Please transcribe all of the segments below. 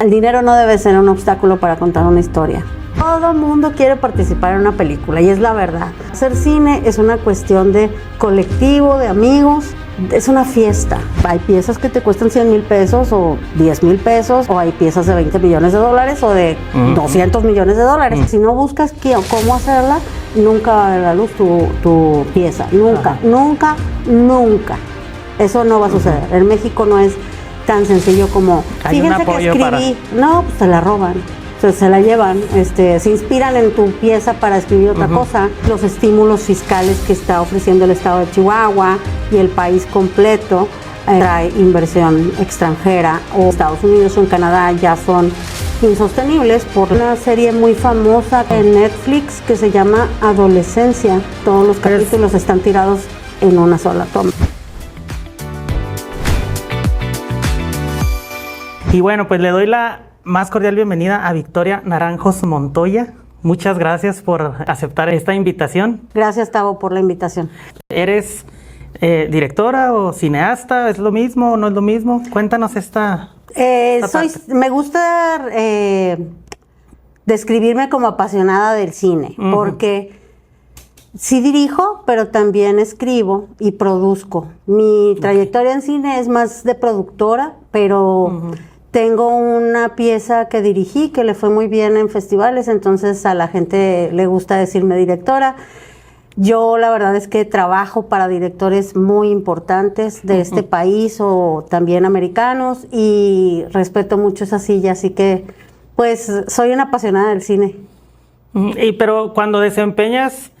El dinero no debe ser un obstáculo para contar una historia. Todo mundo quiere participar en una película y es la verdad. Hacer cine es una cuestión de colectivo, de amigos, es una fiesta. Hay piezas que te cuestan 100,000 pesos o 10,000 pesos, o hay piezas de 20 millones de dólares o de 200 millones de dólares. Si no buscas cómo hacerla, nunca va a ver la luz tu pieza. Nunca, nunca, nunca. Eso no va a suceder. En México no es tan sencillo como, fíjense que escribí, no, pues te la roban. Se la llevan, se inspiran en tu pieza para escribir otra cosa. Los estímulos fiscales que está ofreciendo el estado de Chihuahua y el país completo trae inversión extranjera, o Estados Unidos o en Canadá ya son insostenibles por una serie muy famosa en Netflix que se llama Adolescencia. Todos los capítulos están tirados en una sola toma. Y bueno, pues le doy la más cordial bienvenida a Victoria Naranjos Montoya. Muchas gracias por aceptar esta invitación. Gracias, Tavo, por la invitación. ¿Eres directora o cineasta? ¿Es lo mismo o no es lo mismo? Cuéntanos esta parte. Me gusta describirme como apasionada del cine, porque sí dirijo, pero también escribo y produzco. Mi trayectoria en cine es más de productora, pero tengo una pieza que dirigí que le fue muy bien en festivales, entonces a la gente le gusta decirme directora. Yo la verdad es que trabajo para directores muy importantes de este país o también americanos y respeto mucho esa silla, así que pues soy una apasionada del cine. Pero cuando desempeñas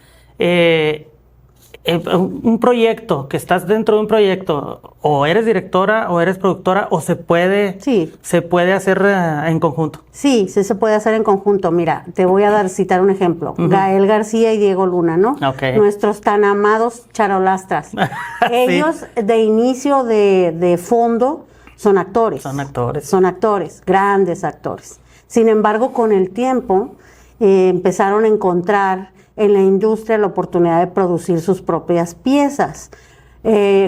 un proyecto, que estás dentro de un proyecto, o eres directora o eres productora, o se puede hacer en conjunto. Sí, se puede hacer en conjunto. Mira, te voy a citar un ejemplo. Gael García y Diego Luna, ¿no? Nuestros tan amados charolastras. Ellos de inicio de fondo son actores. Son actores, grandes actores. Sin embargo, con el tiempo empezaron a encontrar en la industria la oportunidad de producir sus propias piezas.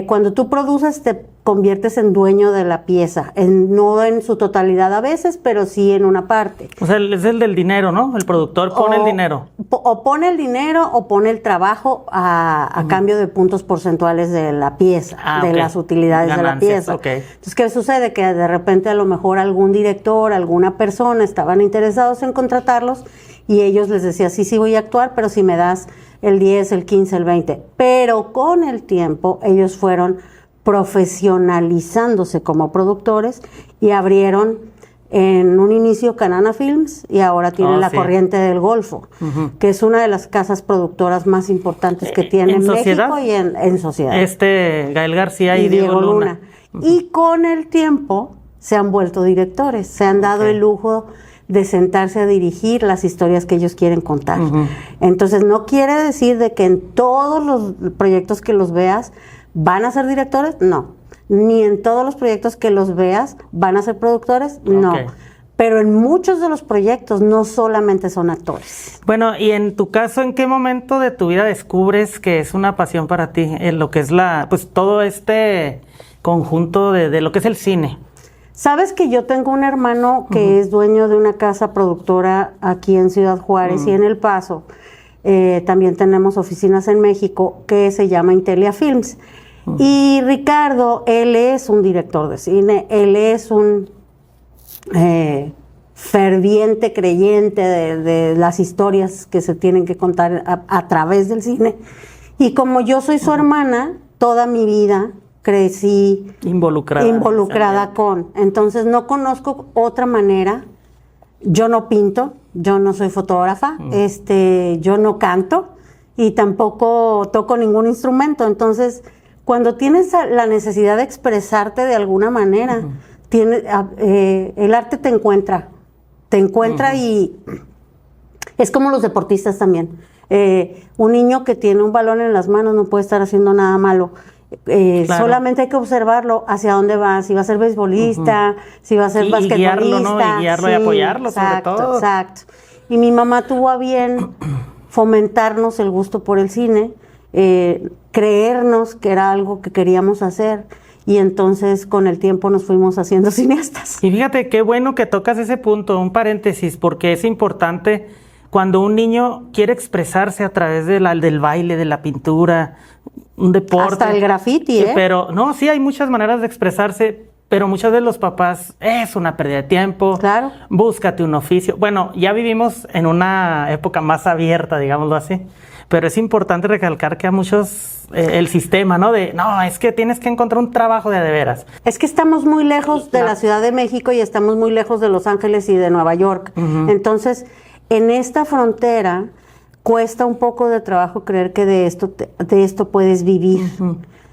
Cuando tú produces te conviertes en dueño de la pieza, no en su totalidad a veces, pero sí en una parte. O sea, es el del dinero, ¿no? El productor pone el dinero. O pone el dinero o pone el trabajo a cambio de puntos porcentuales de la pieza, las utilidades de la pieza. Entonces, ¿qué sucede? Que de repente a lo mejor algún director, alguna persona estaban interesados en contratarlos y ellos les decían, sí voy a actuar, pero si me das el 10, el 15, el 20. Pero con el tiempo ellos fueron profesionalizándose como productores y abrieron en un inicio Canana Films y ahora tienen La Corriente del Golfo, que es una de las casas productoras más importantes que tiene México y en sociedad. Gael García y Diego Luna. Y con el tiempo se han vuelto directores, se han dado el lujo de sentarse a dirigir las historias que ellos quieren contar. Entonces no quiere decir de que en todos los proyectos que los veas van a ser directores, no. Ni en todos los proyectos que los veas van a ser productores, no. Pero en muchos de los proyectos no solamente son actores. Bueno, y en tu caso, ¿en qué momento de tu vida descubres que es una pasión para ti, en lo que es pues todo este conjunto de lo que es el cine? Sabes que yo tengo un hermano que es dueño de una casa productora aquí en Ciudad Juárez y en El Paso. También tenemos oficinas en México que se llama Intelia Films. Y Ricardo, él es un director de cine, él es un ferviente creyente de las historias que se tienen que contar a través del cine. Y como yo soy su hermana, toda mi vida crecí involucrada con. Entonces no conozco otra manera. Yo no pinto, yo no soy fotógrafa, yo no canto y tampoco toco ningún instrumento. Entonces, cuando tienes la necesidad de expresarte de alguna manera, el arte te encuentra y es como los deportistas también. Un niño que tiene un balón en las manos no puede estar haciendo nada malo. Solamente hay que observarlo hacia dónde va, si va a ser beisbolista, si va a ser basquetbolista. Guiarlo, ¿no? Y guiarlo y apoyarlo, sobre todo. Exacto. Y mi mamá tuvo a bien fomentarnos el gusto por el cine, creernos que era algo que queríamos hacer y entonces con el tiempo nos fuimos haciendo cineastas. Y fíjate qué bueno que tocas ese punto, un paréntesis, porque es importante cuando un niño quiere expresarse a través del baile, de la pintura, un deporte. Hasta el graffiti, ¿eh? Pero no, sí hay muchas maneras de expresarse, pero muchas veces los papás, es una pérdida de tiempo. Claro. Búscate un oficio. Bueno, ya vivimos en una época más abierta, digámoslo así, pero es importante recalcar que a muchos el sistema, ¿no? No, es que tienes que encontrar un trabajo de veras. Es que estamos muy lejos de la Ciudad de México y estamos muy lejos de Los Ángeles y de Nueva York. Entonces, en esta frontera cuesta un poco de trabajo creer que de esto puedes vivir.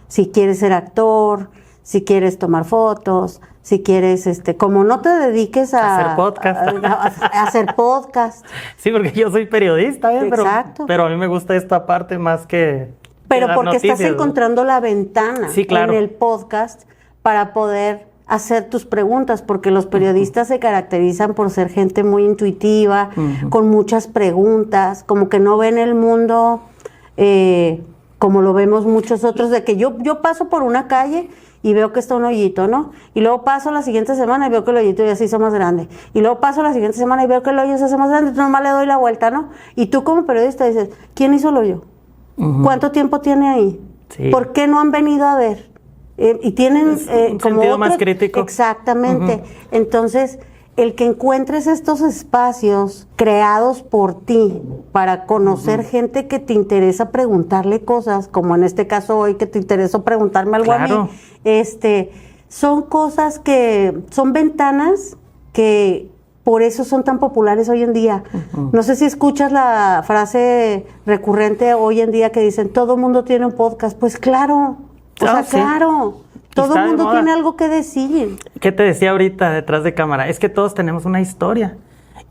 Si quieres ser actor, si quieres tomar fotos, si quieres, como no te dediques a hacer podcast. A hacer podcast. Sí, porque yo soy periodista, Exacto. Pero a mí me gusta esta parte más que Pero dar porque noticias, estás encontrando la ventana sí, claro, en el podcast para poder hacer tus preguntas, porque los periodistas se caracterizan por ser gente muy intuitiva, con muchas preguntas, como que no ven el mundo como lo vemos muchos otros, de que yo paso por una calle y veo que está un hoyito, ¿no? Y luego paso la siguiente semana y veo que el hoyito ya se hizo más grande. Y luego paso la siguiente semana y veo que el hoyo se hace más grande, entonces nomás le doy la vuelta, ¿no? Y tú como periodista dices, ¿quién hizo el hoyo? ¿Cuánto tiempo tiene ahí? Sí. ¿Por qué no han venido a ver? Y tienen un como sentido más crítico. Exactamente. Entonces, el que encuentres estos espacios creados por ti para conocer gente que te interesa preguntarle cosas, como en este caso hoy que te interesó preguntarme algo a mí, son cosas que son ventanas que por eso son tan populares hoy en día. No sé si escuchas la frase recurrente hoy en día que dicen, todo mundo tiene un podcast. Pues claro, claro, todo el mundo tiene algo que decir. ¿Qué te decía ahorita detrás de cámara? Es que todos tenemos una historia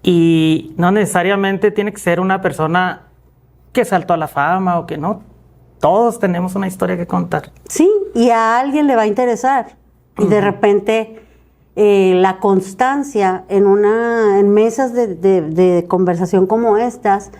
y no necesariamente tiene que ser una persona que saltó a la fama o que no. Todos tenemos una historia que contar. Sí, y a alguien le va a interesar. Y de repente la constancia en mesas de conversación como estas,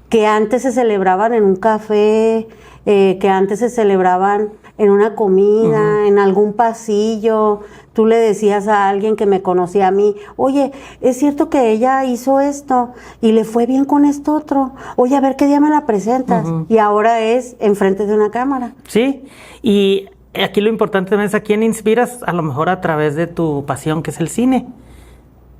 que antes se celebraban en un café, que antes se celebraban en una comida, en algún pasillo. Tú le decías a alguien que me conocía a mí, oye, es cierto que ella hizo esto y le fue bien con esto otro. Oye, a ver qué día me la presentas. Y ahora es enfrente de una cámara. Sí, y aquí lo importante también es a quién inspiras, a lo mejor a través de tu pasión, que es el cine.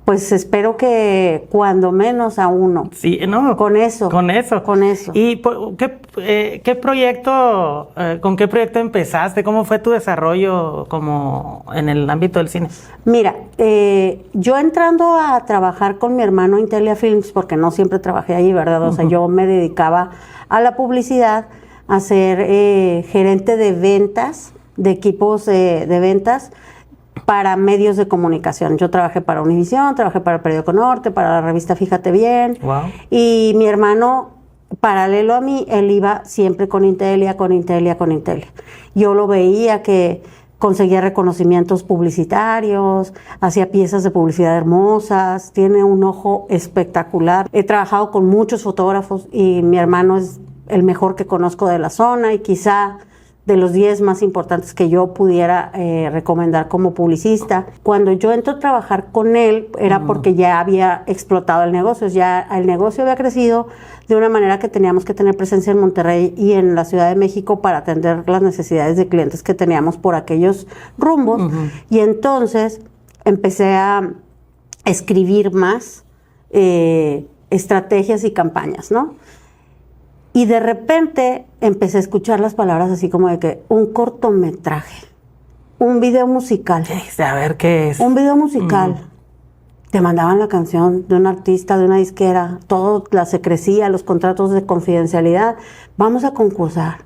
Pues espero que cuando menos a uno. Sí, no. Con eso. Con eso. Con eso. ¿Y qué proyecto, con qué proyecto empezaste? ¿Cómo fue tu desarrollo como en el ámbito del cine? Mira, yo entrando a trabajar con mi hermano Intelia Films, porque no siempre trabajé ahí, ¿verdad? O sea, yo me dedicaba a la publicidad, a ser gerente de ventas, de equipos de ventas, para medios de comunicación. Yo trabajé para Univisión, trabajé para el Periódico Norte, para la revista Fíjate Bien. Wow. Y mi hermano, paralelo a mí, él iba siempre con Intelia. Yo lo veía que conseguía reconocimientos publicitarios, hacía piezas de publicidad hermosas, tiene un ojo espectacular. He trabajado con muchos fotógrafos y mi hermano es el mejor que conozco de la zona y quizá de los 10 más importantes que yo pudiera recomendar como publicista. Cuando yo entro a trabajar con él era porque ya había explotado el negocio, ya el negocio había crecido de una manera que teníamos que tener presencia en Monterrey y en la Ciudad de México para atender las necesidades de clientes que teníamos por aquellos rumbos. Y entonces empecé a escribir más estrategias y campañas, ¿no? Y de repente empecé a escuchar las palabras así como de que un cortometraje, un video musical. A ver qué es. Un video musical. Te mandaban la canción de un artista, de una disquera, todo, la secrecía, los contratos de confidencialidad. Vamos a concursar.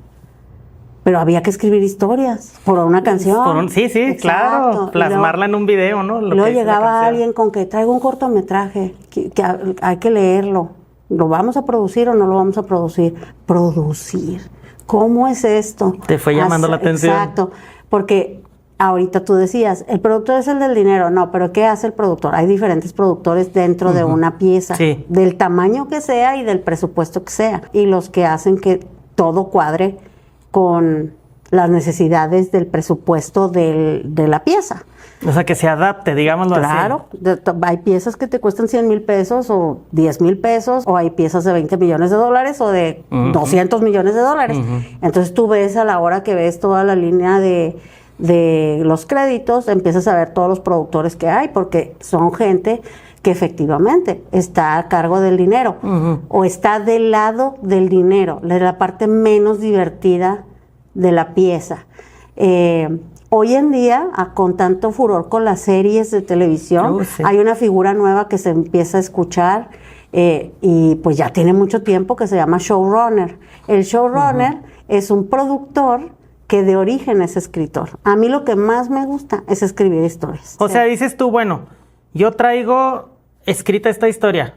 Pero había que escribir historias por una canción. Sí, exacto. Claro. Plasmarla en un video, ¿no? Luego llegaba alguien con que traigo un cortometraje, que hay que leerlo. ¿Lo vamos a producir o no lo vamos a producir? Producir. ¿Cómo es esto? Te fue llamando la atención. Exacto. Porque ahorita tú decías, el productor es el del dinero. No, pero ¿qué hace el productor? Hay diferentes productores dentro de una pieza. Sí. Del tamaño que sea y del presupuesto que sea. Y los que hacen que todo cuadre con las necesidades del presupuesto de la pieza. O sea, que se adapte, digámoslo así. Claro, hay piezas que te cuestan 100,000 pesos o 10,000 pesos, o hay piezas de 20 millones de dólares o de 200 millones de dólares. Entonces tú ves, a la hora que ves toda la línea de los créditos, empiezas a ver todos los productores que hay, porque son gente que efectivamente está a cargo del dinero o está del lado del dinero, de la parte menos divertida de la pieza. Hoy en día, con tanto furor con las series de televisión, sí, hay una figura nueva que se empieza a escuchar y pues ya tiene mucho tiempo, que se llama showrunner. El showrunner es un productor que de origen es escritor. A mí lo que más me gusta es escribir historias. O sea, dices tú, bueno, yo traigo escrita esta historia,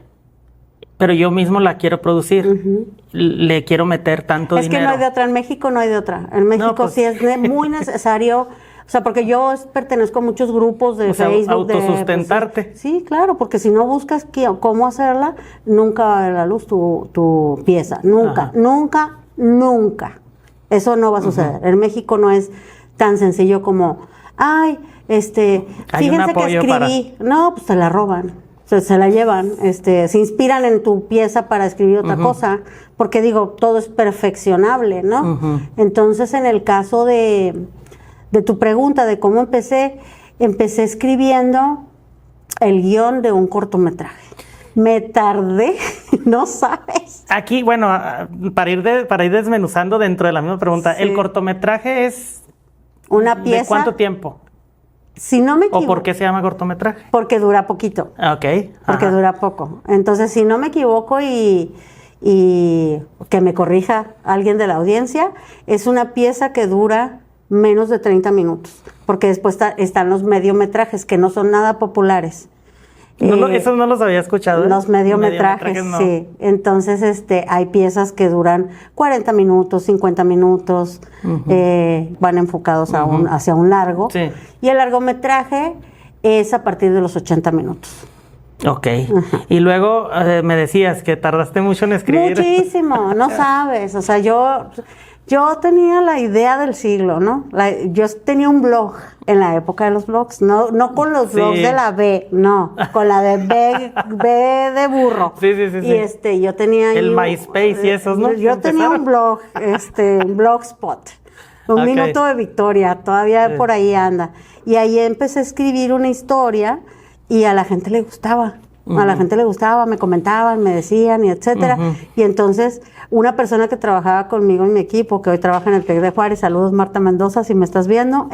pero yo mismo la quiero producir. Le quiero meter tanto dinero. Es que no hay de otra. En México no hay de otra. En México no, pues, sí es muy necesario. O sea, porque yo pertenezco a muchos grupos de Facebook. Autosustentarte. Pues, sí, claro, porque si no buscas cómo hacerla, nunca va a ver la luz tu pieza. Nunca, nunca. Eso no va a suceder. En México no es tan sencillo como, ay, fíjense que escribí. No, pues te la roban. Se la llevan, se inspiran en tu pieza para escribir otra cosa, porque digo, todo es perfeccionable, ¿no? Entonces, en el caso de tu pregunta de cómo empecé escribiendo el guión de un cortometraje. Me tardé, no sabes. Aquí, bueno, para ir desmenuzando dentro de la misma pregunta, sí. ¿El cortometraje es una pieza? ¿De cuánto tiempo? Si no me equivoco. ¿O por qué se llama cortometraje? Porque dura poquito. Ok. Porque dura poco. Entonces, si no me equivoco y que me corrija alguien de la audiencia, es una pieza que dura menos de 30 minutos. Porque después están los mediometrajes, que no son nada populares. Esos no los había escuchado. Los mediometrajes, no. Sí. Entonces, hay piezas que duran 40 minutos, 50 minutos, van enfocados hacia un largo. Sí. Y el largometraje es a partir de los 80 minutos. Ok. Y luego me decías que tardaste mucho en escribir. Muchísimo, no sabes. O sea, yo tenía la idea del siglo, ¿no? Yo tenía un blog en la época de los blogs, no con los blogs de la B, no, con la de B de burro. Sí. Y yo tenía el MySpace y esos, ¿no? Yo tenía un blog, un Blogspot, un minuto de victoria, todavía por ahí anda. Y ahí empecé a escribir una historia y a la gente le gustaba. A la gente le gustaba, me comentaban, me decían, y etcétera. Y entonces, una persona que trabajaba conmigo en mi equipo, que hoy trabaja en el TEC de Juárez, saludos Marta Mendoza, si me estás viendo,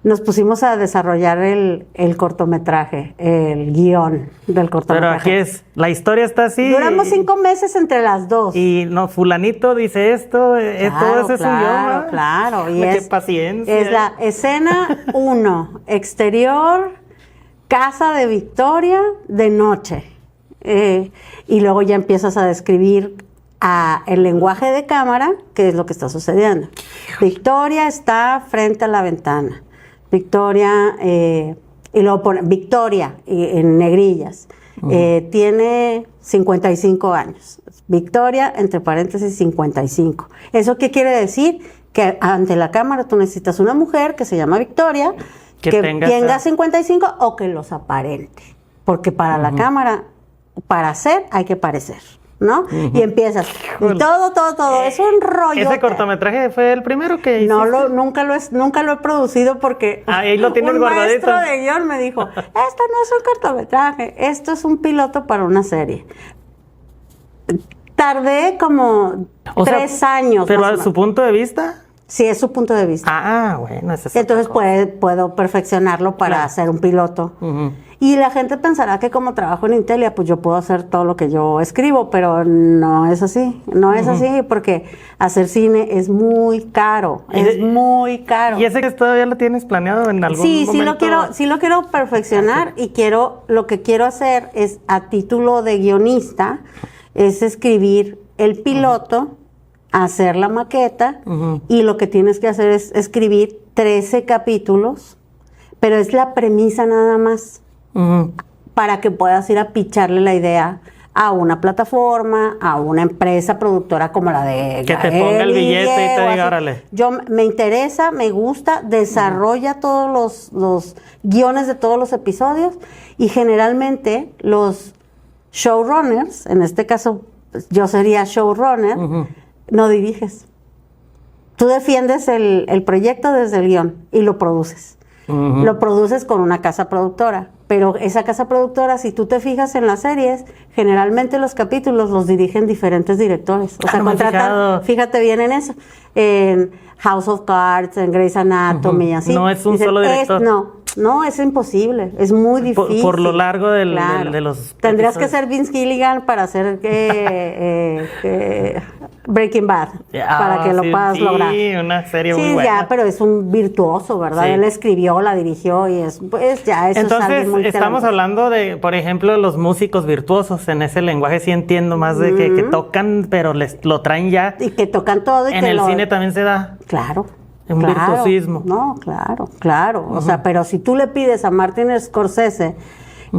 nos pusimos a desarrollar el cortometraje, el guión del cortometraje. Pero aquí la historia está así. Duramos 5 meses entre las dos. Y no, fulanito dice esto, todo eso es un guión. Claro, y qué paciencia. Es la escena 1, exterior, casa de Victoria de noche. Y luego ya empiezas a describir el lenguaje de cámara, qué es lo que está sucediendo. Victoria está frente a la ventana. Victoria, y luego pone Victoria en negrillas. Tiene 55 años. Victoria, entre paréntesis, 55. ¿Eso qué quiere decir? Que ante la cámara tú necesitas una mujer que se llama Victoria, que tenga 55 o que los aparente. Porque para la cámara, para ser, hay que parecer, ¿no? Y empiezas, y todo, es un rollo. ¿Ese cortometraje fue el primero que hiciste? No, nunca lo he producido porque ahí lo tienes un guardadito. Maestro de guión me dijo, esto no es un cortometraje, esto es un piloto para una serie. Tardé como 3 años. ¿Pero a su punto de vista? Sí, es su punto de vista. Bueno, ese es. Entonces puedo perfeccionarlo para hacer un piloto. Y la gente pensará que como trabajo en Intelia, pues yo puedo hacer todo lo que yo escribo, pero no es así. No es así porque hacer cine es muy caro. Es muy caro. ¿Y ese que todavía lo tienes planeado en algún momento? Sí lo quiero perfeccionar y lo que quiero hacer es, a título de guionista, es escribir el piloto, hacer la maqueta, y lo que tienes que hacer es escribir 13 capítulos, pero es la premisa nada más, para que puedas ir a picharle la idea a una plataforma, a una empresa productora como la de Que te ponga el billete y te diga, órale. Me interesa, me gusta, desarrolla todos los guiones de todos los episodios y generalmente los showrunners, en este caso pues, yo sería showrunner, no diriges. Tú defiendes el proyecto desde el guión y lo produces. Lo produces con una casa productora, pero esa casa productora, si tú te fijas en las series, generalmente los capítulos los dirigen diferentes directores. O sea, contratan, fíjate bien en eso, en House of Cards, en Grey's Anatomy, y así. No es un solo director. No, es imposible, es muy difícil. Por lo largo de los Tendrías episodios. que ser Vince Gilligan para hacer Breaking Bad, para que lo puedas lograr. Sí, una serie muy Sí, buena. ya, pero es un virtuoso, ¿verdad? Sí. Él escribió, la dirigió y pues ya eso Entonces, es alguien muy estamos talentoso. hablando de, por ejemplo, los músicos virtuosos. En ese lenguaje sí entiendo más de que tocan, pero lo traen ya. Y que tocan todo y En que el cine también se da. Claro. Un virtuosismo. No, claro. O sea, pero si tú le pides a Martin Scorsese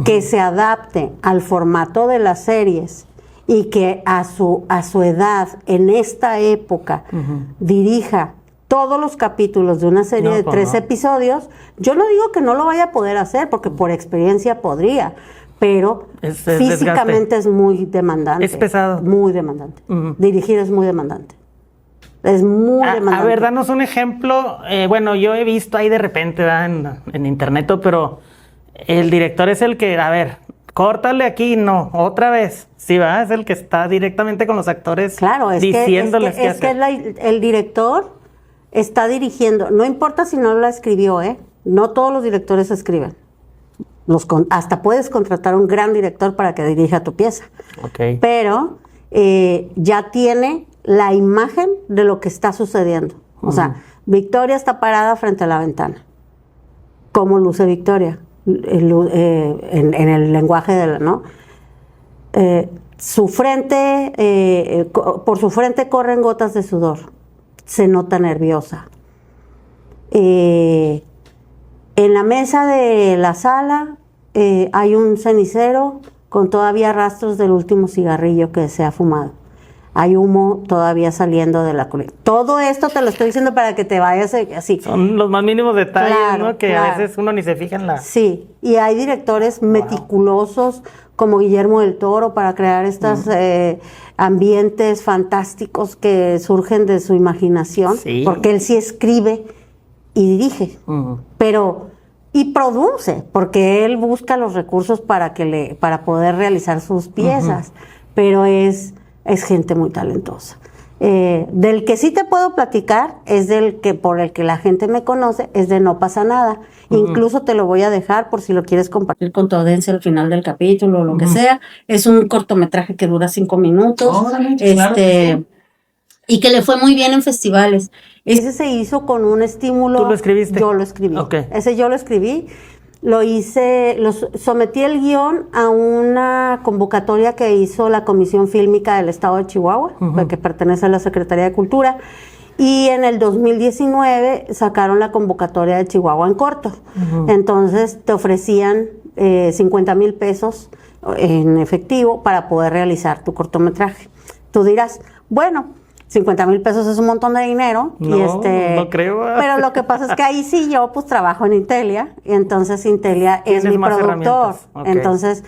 que se adapte al formato de las series y que a su edad, en esta época, dirija todos los capítulos de una serie de 3 episodios, yo no digo que no lo vaya a poder hacer, porque por experiencia podría, pero Es físicamente es muy demandante. Es pesado. Muy demandante. Dirigir es muy demandante. Es muy demandante. A ver, danos un ejemplo. Bueno, yo he visto ahí de repente en internet, pero el director es el que, a ver, córtale aquí, no, otra vez. Sí, va, es el que está directamente con los actores, claro, diciéndoles qué hacer. El director está dirigiendo, no importa si no la escribió, no todos los directores escriben. Hasta puedes contratar a un gran director para que dirija tu pieza. Okay. Pero ya tiene la imagen de lo que está sucediendo. O sea, Victoria está parada frente a la ventana. ¿Cómo luce Victoria? En el lenguaje de la, ¿no? Su frente, por su frente corren gotas de sudor. Se nota nerviosa. En la mesa de la sala hay un cenicero con todavía rastros del último cigarrillo que se ha fumado. Hay humo todavía saliendo de la colina. Todo esto te lo estoy diciendo para que te vayas así. Son los más mínimos detalles, Claro, ¿no? Que claro. a veces uno ni se fija en la... Sí, y hay directores meticulosos como Guillermo del Toro para crear estos ambientes fantásticos que surgen de su imaginación, Sí. porque él sí escribe y dirige, y produce, porque él busca los recursos para poder realizar sus piezas, pero es gente muy talentosa. Del que sí te puedo platicar es por el que la gente me conoce, es de No Pasa Nada. Incluso te lo voy a dejar por si lo quieres compartir con tu audiencia al final del capítulo o lo que sea. Es un cortometraje que dura 5 minutos. Claro. Y que le fue muy bien en festivales. Ese se hizo con un estímulo. ¿Tú lo escribiste? Yo lo escribí. Okay. Ese yo lo escribí. Sometí el guión a una convocatoria que hizo la Comisión Fílmica del Estado de Chihuahua, que pertenece a la Secretaría de Cultura, y en el 2019 sacaron la convocatoria de Chihuahua en corto. Entonces te ofrecían 50,000 pesos en efectivo para poder realizar tu cortometraje. Tú dirás, bueno, 50,000 pesos es un montón de dinero. No, no creo. Pero lo que pasa es que ahí sí yo pues trabajo en Intelia, y entonces Intelia es mi más productor. herramientas. Okay. Entonces,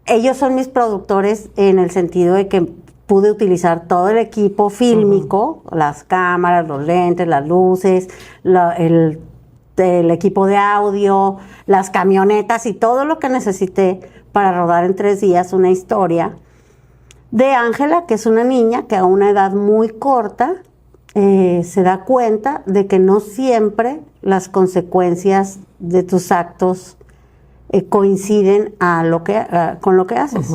ellos son mis productores en el sentido de que pude utilizar todo el equipo fílmico, las cámaras, los lentes, las luces, el equipo de audio, las camionetas y todo lo que necesité para rodar en 3 días una historia de Ángela, que es una niña que a una edad muy corta se da cuenta de que no siempre las consecuencias de tus actos coinciden con lo que haces.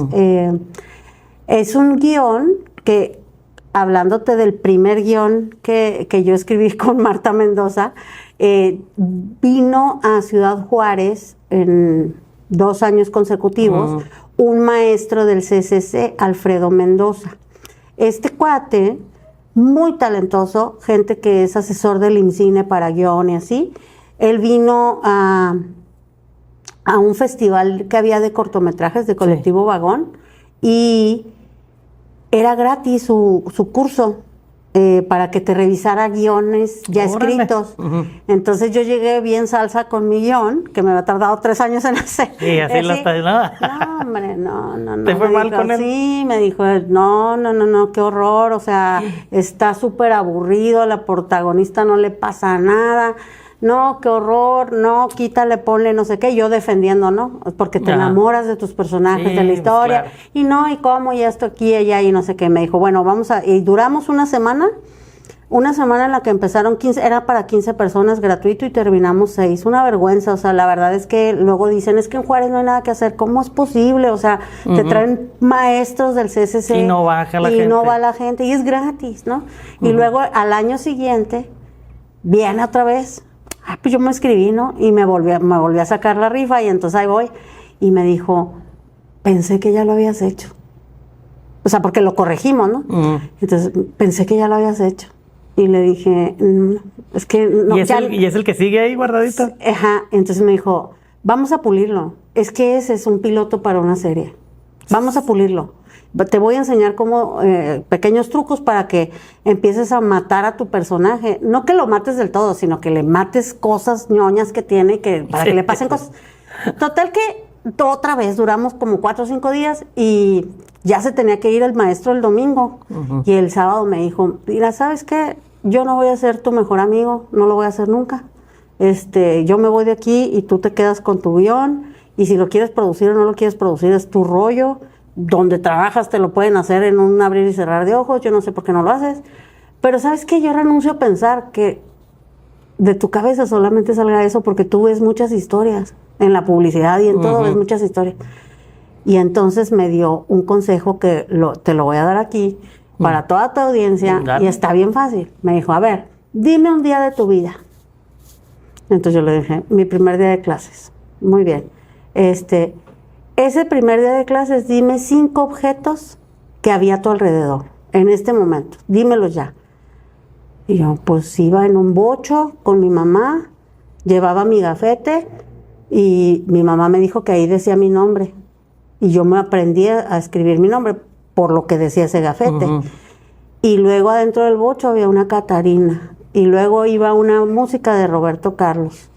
Es un guión que, hablándote del primer guión que yo escribí con Marta Mendoza, vino a Ciudad Juárez en 2 años consecutivos un maestro del CCC, Alfredo Mendoza. Este cuate, muy talentoso, gente que es asesor del IMCINE para guión y así, él vino a un festival que había de cortometrajes de Colectivo Vagón y era gratis su curso. Para que te revisara guiones ya escritos. Entonces yo llegué bien salsa con mi guión, que me había tardado 3 años en hacer. Y así lo está diciendo. No, hombre, no. ¿Te fue mal con él? Sí, me dijo, no, qué horror, o sea, está súper aburrido, la protagonista no le pasa nada. No, qué horror, no, quítale, ponle, no sé qué, yo defendiendo, ¿no? Porque te enamoras de tus personajes, sí, de la historia, pues, claro. y no, y cómo, y esto aquí, allá, y no sé qué. Me dijo, bueno, y duramos una semana en la que empezaron 15, era para 15 personas gratuito y terminamos 6, una vergüenza, o sea, la verdad es que luego dicen, es que en Juárez no hay nada que hacer, ¿cómo es posible? O sea, te traen maestros del CCC. Y no baja la y gente. no va la gente, y es gratis, ¿no? Y luego al año siguiente, viene otra vez. Pues yo me inscribí, ¿no? Y me volví a sacar la rifa y entonces ahí voy. Y me dijo, pensé que ya lo habías hecho. O sea, porque lo corregimos, ¿no? Entonces, pensé que ya lo habías hecho. Y le dije, es que no. ¿Y es el que sigue ahí guardadito? Ajá. Entonces me dijo, vamos a pulirlo. Es que ese es un piloto para una serie. Vamos a pulirlo. Te voy a enseñar cómo pequeños trucos para que empieces a matar a tu personaje. No que lo mates del todo, sino que le mates cosas ñoñas que tiene para que le pasen cosas. Total que otra vez duramos como 4 o 5 días y ya se tenía que ir el maestro el domingo. Y el sábado me dijo, mira, ¿sabes qué? Yo no voy a ser tu mejor amigo, no lo voy a hacer nunca. Yo me voy de aquí y tú te quedas con tu guión. Y si lo quieres producir o no lo quieres producir es tu rollo. Donde trabajas te lo pueden hacer en un abrir y cerrar de ojos, yo no sé por qué no lo haces. Pero ¿sabes qué? Yo renuncio a pensar que de tu cabeza solamente salga eso porque tú ves muchas historias. En la publicidad y en todo ves muchas historias. Y entonces me dio un consejo que te lo voy a dar aquí para toda tu audiencia y está bien fácil. Me dijo, a ver, dime un día de tu vida. Entonces yo le dije, mi primer día de clases. Muy bien. Ese primer día de clases, dime 5 objetos que había a tu alrededor, en este momento, dímelos ya. Y yo, pues iba en un bocho con mi mamá, llevaba mi gafete y mi mamá me dijo que ahí decía mi nombre. Y yo me aprendí a escribir mi nombre por lo que decía ese gafete. Y luego adentro del bocho había una Catarina. Y luego iba una música de Roberto Carlos.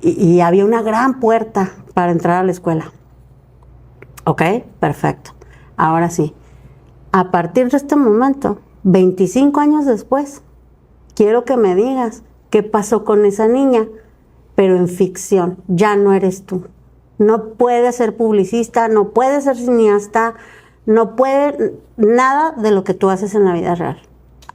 Y había una gran puerta para entrar a la escuela. Ok, perfecto. Ahora sí, a partir de este momento, 25 años después, quiero que me digas qué pasó con esa niña, pero en ficción. Ya no eres tú. No puedes ser publicista, no puedes ser cineasta, no puede nada de lo que tú haces en la vida real.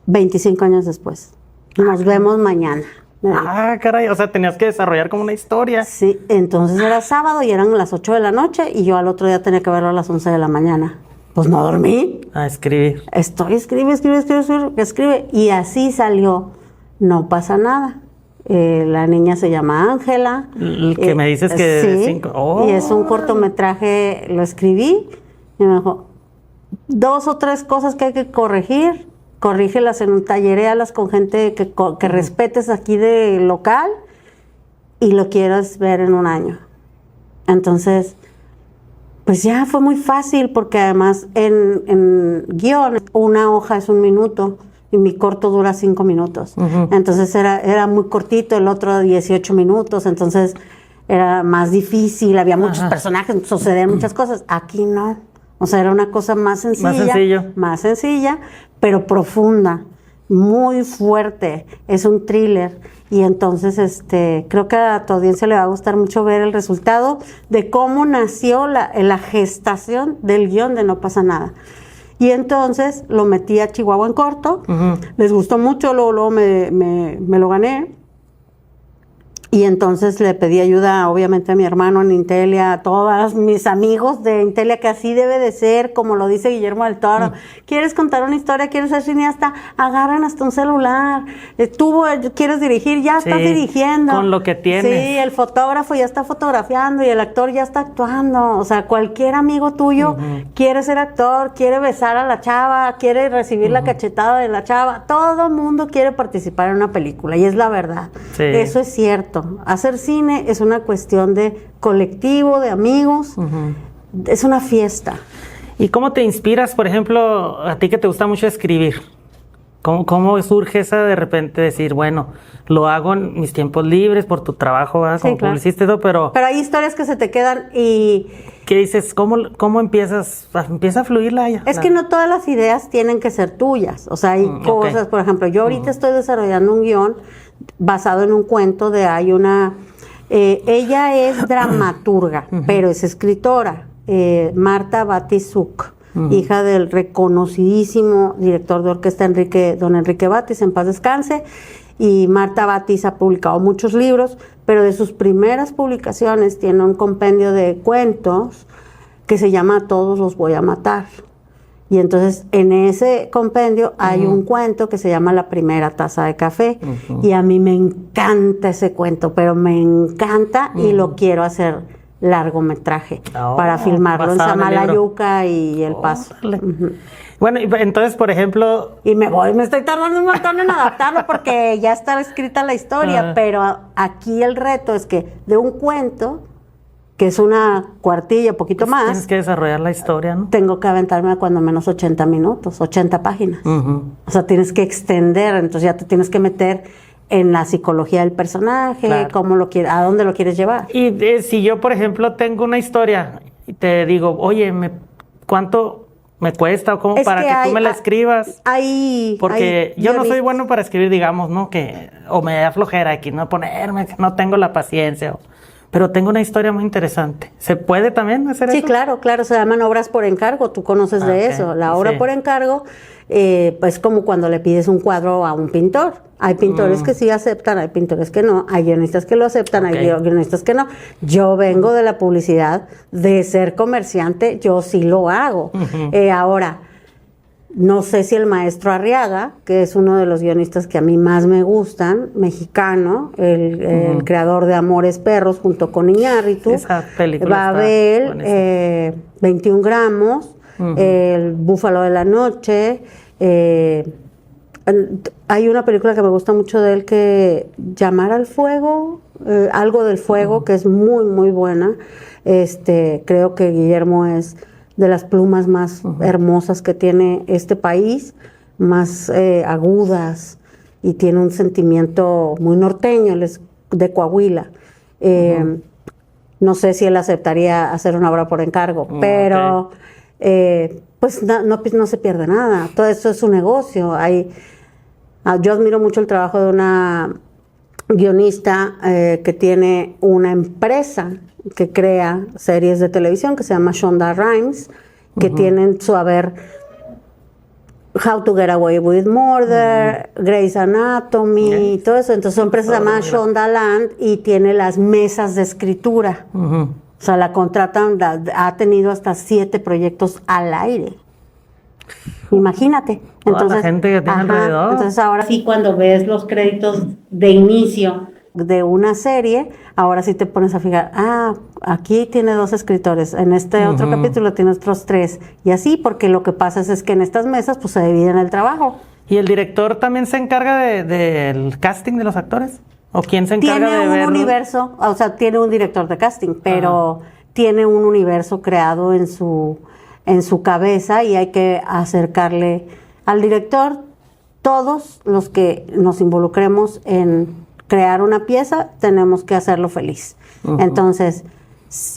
25 años después. Nos vemos mañana. Ah, caray, o sea, tenías que desarrollar como una historia. Sí, entonces era sábado y eran las 8 de la noche y yo al otro día tenía que verlo a las 11 de la mañana. Pues no dormí. A escribir. Escribe. Y así salió No pasa nada. La niña se llama Ángela. El que me dices que sí, de 5. Oh. Y es un cortometraje, lo escribí y me dijo, 2 o 3 cosas que hay que corregir. Corrígelas talleréalas con gente que respetes aquí de local y lo quieras ver en un año. Entonces, pues ya fue muy fácil porque además en guión una hoja es 1 minuto y mi corto dura 5 minutos. Entonces era muy cortito, el otro 18 minutos, entonces era más difícil, había muchos personajes, sucedían muchas cosas. Aquí no. O sea, era una cosa más sencilla. Más sencilla, pero profunda, muy fuerte. Es un thriller. Y entonces, creo que a tu audiencia le va a gustar mucho ver el resultado de cómo nació la gestación del guión de No pasa nada. Y entonces lo metí a Chihuahua en corto. Les gustó mucho, luego me lo gané. Y entonces le pedí ayuda, obviamente, a mi hermano en Intelia, a todos mis amigos de Intelia, que así debe de ser, como lo dice Guillermo del Toro. ¿Quieres contar una historia? ¿Quieres ser cineasta? Agarran hasta un celular. Tú quieres dirigir, ya estás dirigiendo. Con lo que tienes. Sí, el fotógrafo ya está fotografiando y el actor ya está actuando. O sea, cualquier amigo tuyo quiere ser actor, quiere besar a la chava, quiere recibir la cachetada de la chava. Todo mundo quiere participar en una película y es la verdad. Sí. Eso es cierto. Hacer cine es una cuestión de colectivo, de amigos, es una fiesta. ¿Y cómo te inspiras, por ejemplo, a ti que te gusta mucho escribir? ¿Cómo surge esa de repente decir, bueno, lo hago en mis tiempos libres por tu trabajo, ¿verdad? Como claro. publicista y todo, pero hay historias que se te quedan y... ¿qué dices? ¿Cómo empieza a fluir la... Es que no todas las ideas tienen que ser tuyas. O sea, hay cosas, por ejemplo, yo ahorita estoy desarrollando un guión basado en un cuento de hay una... ella es dramaturga, pero es escritora, Marta Batisuk, hija del reconocidísimo director de orquesta don Enrique Batis, en paz descanse. Y Marta Batis ha publicado muchos libros, pero de sus primeras publicaciones tiene un compendio de cuentos que se llama Todos los voy a matar. Y entonces en ese compendio hay un cuento que se llama La primera taza de café. Y a mí me encanta ese cuento, pero me encanta y lo quiero hacer largometraje para filmarlo en Samalayuca y El Paso. Bueno, entonces, por ejemplo... Y me estoy tardando un montón en adaptarlo porque ya está escrita la historia, pero aquí el reto es que de un cuento, que es una cuartilla, poquito más... Tienes que desarrollar la historia, ¿no? Tengo que aventarme cuando menos 80 minutos, 80 páginas. O sea, tienes que extender, entonces ya te tienes que meter en la psicología del personaje, cómo lo quieres, a dónde lo quieres llevar. Y si yo, por ejemplo, tengo una historia y te digo, oye, ¿cuánto me cuesta o cómo para que tú me la escribas? Porque yo no soy bueno para escribir, digamos, ¿no? O me da flojera aquí, no ponerme, no tengo la paciencia. Pero tengo una historia muy interesante. ¿Se puede también hacer eso? Sí, claro, se llaman obras por encargo, tú conoces de eso. La obra por encargo, pues como cuando le pides un cuadro a un pintor. Hay pintores que sí aceptan, hay pintores que no, hay guionistas que lo aceptan, hay guionistas que no. Yo vengo de la publicidad, de ser comerciante, yo sí lo hago. Ahora, no sé si el maestro Arriaga, que es uno de los guionistas que a mí más me gustan, mexicano, el creador de Amores Perros, junto con Iñárritu, Babel, 21 gramos, El Búfalo de la Noche, hay una película que me gusta mucho de él que Llamar al Fuego, algo del fuego, que es muy, muy buena. Creo que Guillermo es de las plumas más hermosas que tiene este país, más agudas, y tiene un sentimiento muy norteño, él es de Coahuila. No sé si él aceptaría hacer una obra por encargo, pero pues no se pierde nada, todo eso es un negocio. Yo admiro mucho el trabajo de una guionista que tiene una empresa que crea series de televisión que se llama Shonda Rhimes, que tienen su haber How to Get Away with Murder, Grey's Anatomy, todo eso. Entonces su empresa se llama Shonda Land y tiene las mesas de escritura. O sea, la contratan, ha tenido hasta 7 proyectos al aire. Imagínate. Entonces, la gente que tiene alrededor. Entonces ahora sí, cuando ves los créditos de inicio de una serie, ahora sí te pones a fijar, aquí tiene 2 escritores, en este otro capítulo tiene otros 3, y así, porque lo que pasa es que en estas mesas pues se dividen el trabajo. ¿Y el director también se encarga del casting de los actores? ¿O quién se encarga de verlo? Tiene un universo, o sea, tiene un director de casting, pero tiene un universo creado en su cabeza, y hay que acercarle al director. Todos los que nos involucremos en crear una pieza, tenemos que hacerlo feliz. Entonces,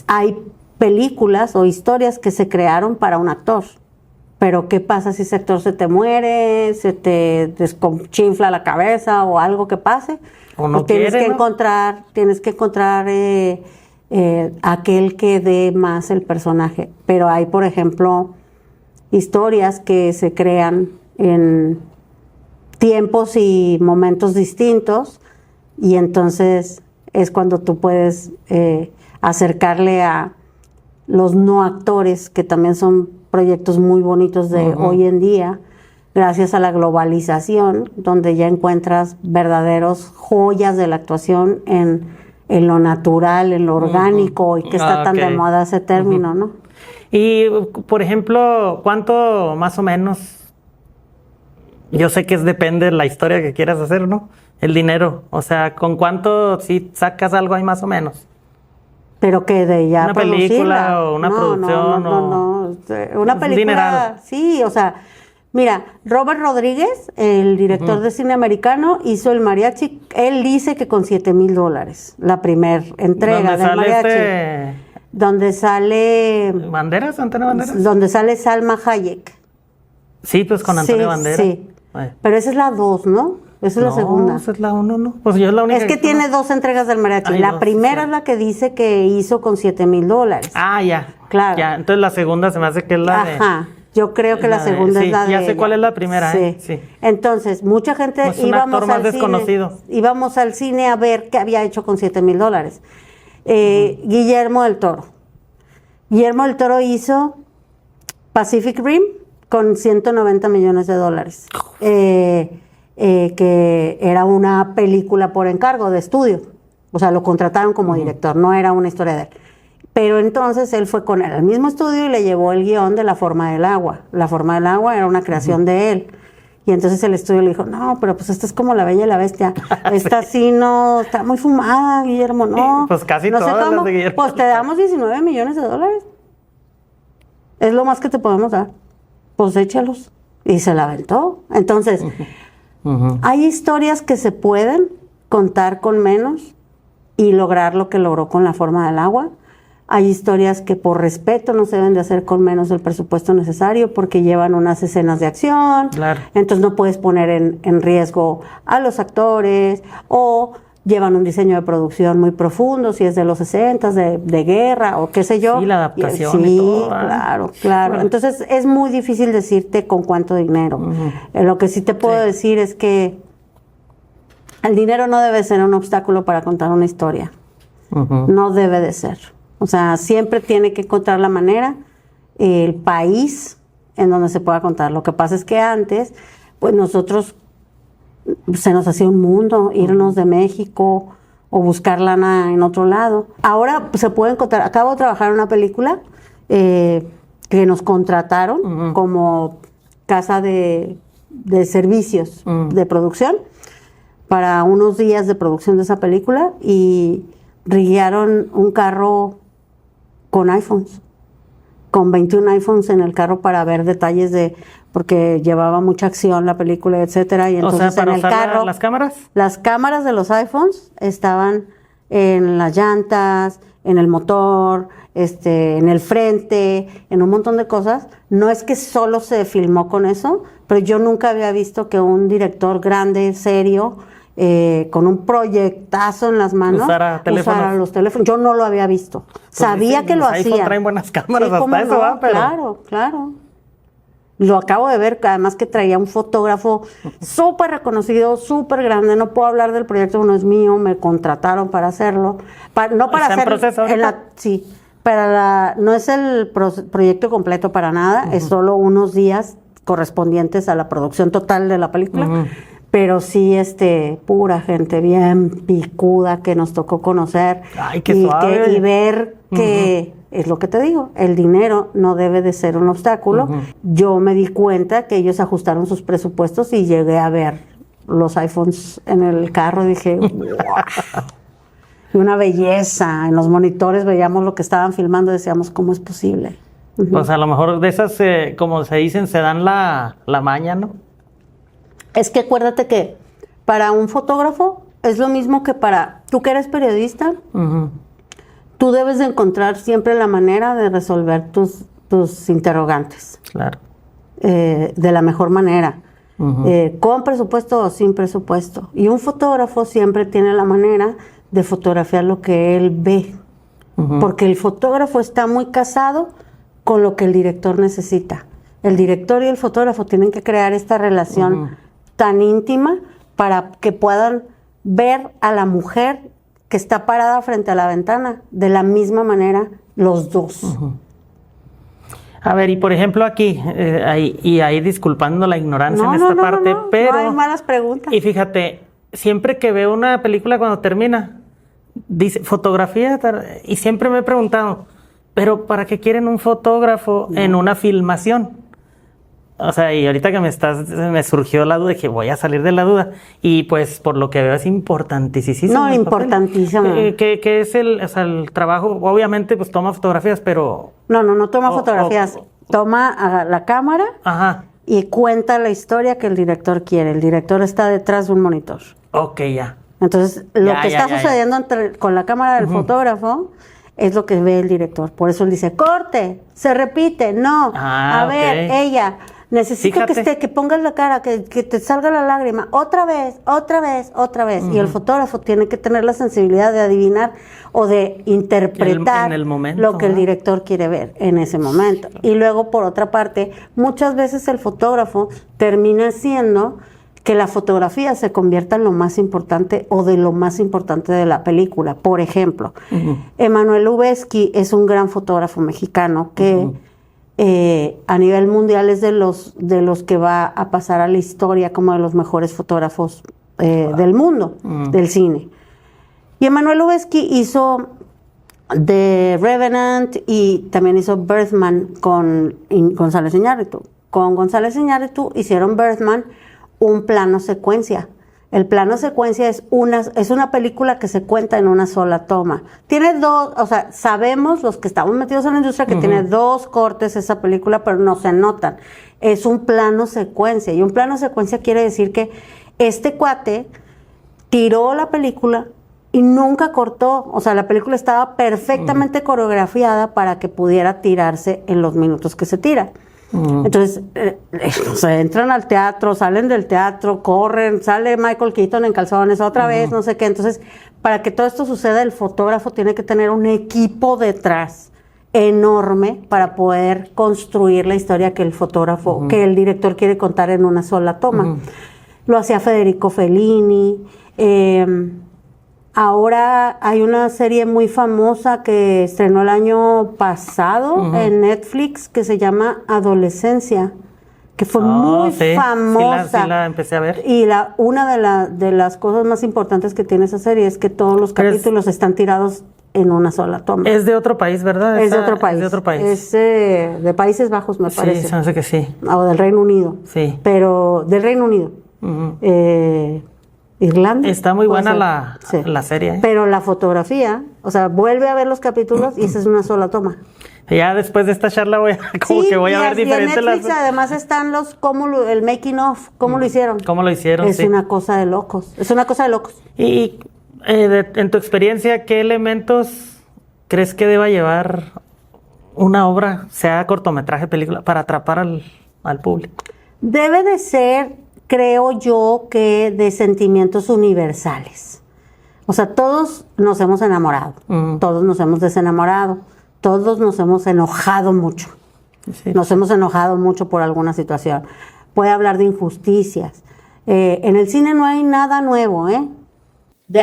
hay películas o historias que se crearon para un actor, pero ¿qué pasa si ese actor se te muere, se te desconchinfla la cabeza o algo que pase? O no tienes quiere, que ¿no? tienes que encontrar aquel que dé más el personaje. Pero hay, por ejemplo, historias que se crean en tiempos y momentos distintos, y entonces es cuando tú puedes acercarle a los no actores, que también son proyectos muy bonitos de hoy en día, gracias a la globalización, donde ya encuentras verdaderos joyas de la actuación en lo natural, en lo orgánico, y que está tan de moda ese término, ¿no? Y, por ejemplo, ¿cuánto más o menos? Yo sé que depende de la historia que quieras hacer, ¿no? El dinero. O sea, ¿con cuánto si sacas algo ahí más o menos? Pero que de ya una película producirla. o una producción no. Una un película, dineral. sí, o sea, mira, Robert Rodríguez, el director de cine americano, hizo el mariachi. Él dice que con $7,000, la primer entrega del mariachi. Donde sale ¿Banderas? ¿Antonio Banderas? Donde sale Salma Hayek. Sí, pues con Antonio Banderas. Sí. Pero esa es la 2, ¿no? Esa es la segunda. Esa es la 1, ¿no? Pues yo es la única. Es que tiene 2 entregas del mariachi. Ay, la dos, primera sí. es la que dice que hizo con $7,000. Ah, ya. Claro. Ya, entonces la segunda se me hace que es la de... Ajá. Yo creo que la segunda es la de ya sé ella. cuál es la primera, sí. Sí. Entonces, mucha gente Es un actor más desconocido. Íbamos al cine a ver qué había hecho con $7,000. Guillermo del Toro. Guillermo del Toro hizo Pacific Rim con $190 millones. Que era una película por encargo de estudio. O sea, lo contrataron como director, no era una historia de él. Pero entonces él fue con él al mismo estudio y le llevó el guión de La Forma del Agua. La Forma del Agua era una creación de él. Y entonces el estudio le dijo, no, pero pues esta es como La Bella y la Bestia. Esta sí no, está muy fumada, Guillermo, no. Pues casi no sé todas cómo. las de Guillermo. Pues te damos $19 millones. Es lo más que te podemos dar. Pues échalos. Y se la aventó. Entonces, hay historias que se pueden contar con menos y lograr lo que logró con La Forma del Agua. Hay historias que por respeto no se deben de hacer con menos del presupuesto necesario porque llevan unas escenas de acción. Claro. Entonces no puedes poner en riesgo a los actores o llevan un diseño de producción muy profundo, si es de los 60, de guerra o qué sé yo. Sí, la adaptación sí, y todo. Claro. Bueno. Entonces es muy difícil decirte con cuánto dinero. Lo que sí te puedo decir es que el dinero no debe ser un obstáculo para contar una historia. No debe de ser. O sea, siempre tiene que encontrar la manera, el país en donde se pueda contar. Lo que pasa es que antes, pues nosotros se nos hacía un mundo irnos de México o buscar lana en otro lado. Ahora pues, se puede encontrar. Acabo de trabajar en una película que nos contrataron como casa de servicios de producción para unos días de producción de esa película y riguearon un carro con iPhones, con 21 iPhones en el carro para ver detalles porque llevaba mucha acción la película, etcétera, y entonces o sea, para en el usar carro las cámaras. Las cámaras de los iPhones estaban en las llantas, en el motor, en el frente, en un montón de cosas. No es que solo se filmó con eso, pero yo nunca había visto que un director grande, serio, con un proyectazo en las manos usara los teléfonos. Yo no lo había visto. Pues sabía que lo los iPhone hacía. traen buenas cámaras, Sí, hasta eso no, va, pero... Claro. Lo acabo de ver, además que traía un fotógrafo súper reconocido, súper grande. No puedo hablar del proyecto, no es mío, me contrataron para hacerlo. No para ¿Está en hacer... proceso ahorita? Sí, no es el proyecto completo para nada, es solo unos días correspondientes a la producción total de la película. Pero sí, pura gente bien picuda que nos tocó conocer. Ay, qué suave. Y ver que, es lo que te digo, el dinero no debe de ser un obstáculo. Yo me di cuenta que ellos ajustaron sus presupuestos y llegué a ver los iPhones en el carro y dije, wow. Y una belleza. En los monitores veíamos lo que estaban filmando y decíamos, ¿cómo es posible? Pues a lo mejor de esas, como se dicen, se dan la maña, ¿no? Es que acuérdate que para un fotógrafo es lo mismo que para... Tú que eres periodista, tú debes de encontrar siempre la manera de resolver tus interrogantes. Claro. De la mejor manera. Con presupuesto o sin presupuesto. Y un fotógrafo siempre tiene la manera de fotografiar lo que él ve. Porque el fotógrafo está muy casado con lo que el director necesita. El director y el fotógrafo tienen que crear esta relación tan íntima para que puedan ver a la mujer que está parada frente a la ventana de la misma manera los dos. A ver, y por ejemplo aquí, ahí disculpando la ignorancia en esta parte, pero... No hay malas preguntas. Y fíjate, siempre que veo una película cuando termina, dice fotografía, y siempre me he preguntado, ¿pero para qué quieren un fotógrafo en una filmación? O sea, y ahorita que me surgió la duda, dije, voy a salir de la duda. Y pues, por lo que veo, es importantísimo. No, importantísimo. ¿Qué es el trabajo? Obviamente, pues toma fotografías, pero... No toma fotografías. Toma a la cámara Ajá. y cuenta la historia que el director quiere. El director está detrás de un monitor. Ok, ya. Entonces, lo que está sucediendo con la cámara del fotógrafo es lo que ve el director. Por eso él dice, corte, se repite, no. A ver, ella, necesito que pongas la cara, que te salga la lágrima, otra vez. Y el fotógrafo tiene que tener la sensibilidad de adivinar o de interpretar en el momento, lo que el director quiere ver en ese momento. Y luego, por otra parte, muchas veces el fotógrafo termina siendo que la fotografía se convierta en lo más importante o de lo más importante de la película. Por ejemplo, Emanuel Lubezki es un gran fotógrafo mexicano que a nivel mundial es de los que va a pasar a la historia como de los mejores fotógrafos del mundo, del cine. Y Emanuel Lubezki hizo The Revenant y también hizo Birdman con González Iñárritu. Con González Iñárritu hicieron Birdman, un plano secuencia. El plano secuencia es una película que se cuenta en una sola toma. Tiene dos, o sea, sabemos los que estamos metidos en la industria que tiene 2 cortes esa película, pero no se notan. Es un plano secuencia. Y un plano secuencia quiere decir que este cuate tiró la película y nunca cortó. O sea, la película estaba perfectamente coreografiada para que pudiera tirarse en los minutos que se tira. Entonces, entran al teatro, salen del teatro, corren, sale Michael Keaton en calzones otra vez, no sé qué. Entonces, para que todo esto suceda, el fotógrafo tiene que tener un equipo detrás enorme para poder construir la historia que el fotógrafo, que el director quiere contar en una sola toma. Lo hacía Federico Fellini. Ahora hay una serie muy famosa que estrenó el año pasado en Netflix que se llama Adolescencia, que fue muy famosa. Sí la empecé a ver. Y una de las cosas más importantes que tiene esa serie es que todos los capítulos están tirados en una sola toma. Es de otro país, ¿verdad? Es de otro país. Es de otro país. Es de Países Bajos, me parece. Sí, sé que sí. O del Reino Unido. Sí. Pero del Reino Unido. Irlanda. Está muy buena la serie. Pero la fotografía, o sea, vuelve a ver los capítulos y esa es una sola toma. Ya después de esta charla voy a ver diferentes. En Netflix además están el making of, cómo lo hicieron. ¿Cómo lo hicieron? Es una cosa de locos. Es una cosa de locos. Y en tu experiencia, ¿qué elementos crees que deba llevar una obra, sea cortometraje, película, para atrapar al público? Debe de ser, creo yo, que de sentimientos universales. O sea, todos nos hemos enamorado, todos nos hemos desenamorado, todos nos hemos enojado mucho. Sí. Nos hemos enojado mucho por alguna situación. Puede hablar de injusticias. En el cine no hay nada nuevo,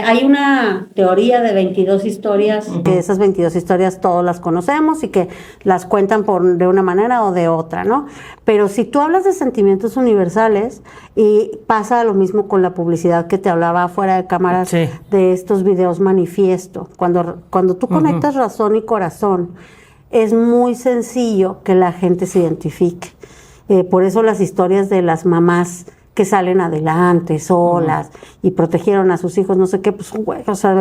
hay una teoría de 22 historias, que esas 22 historias todos las conocemos y que las cuentan de una manera o de otra, ¿no? Pero si tú hablas de sentimientos universales, y pasa lo mismo con la publicidad que te hablaba fuera de cámaras, de estos videos manifiesto. Cuando tú conectas razón y corazón, es muy sencillo que la gente se identifique. Por eso las historias de las mamás que salen adelante, solas, y protegieron a sus hijos, no sé qué, pues, güey, o sea,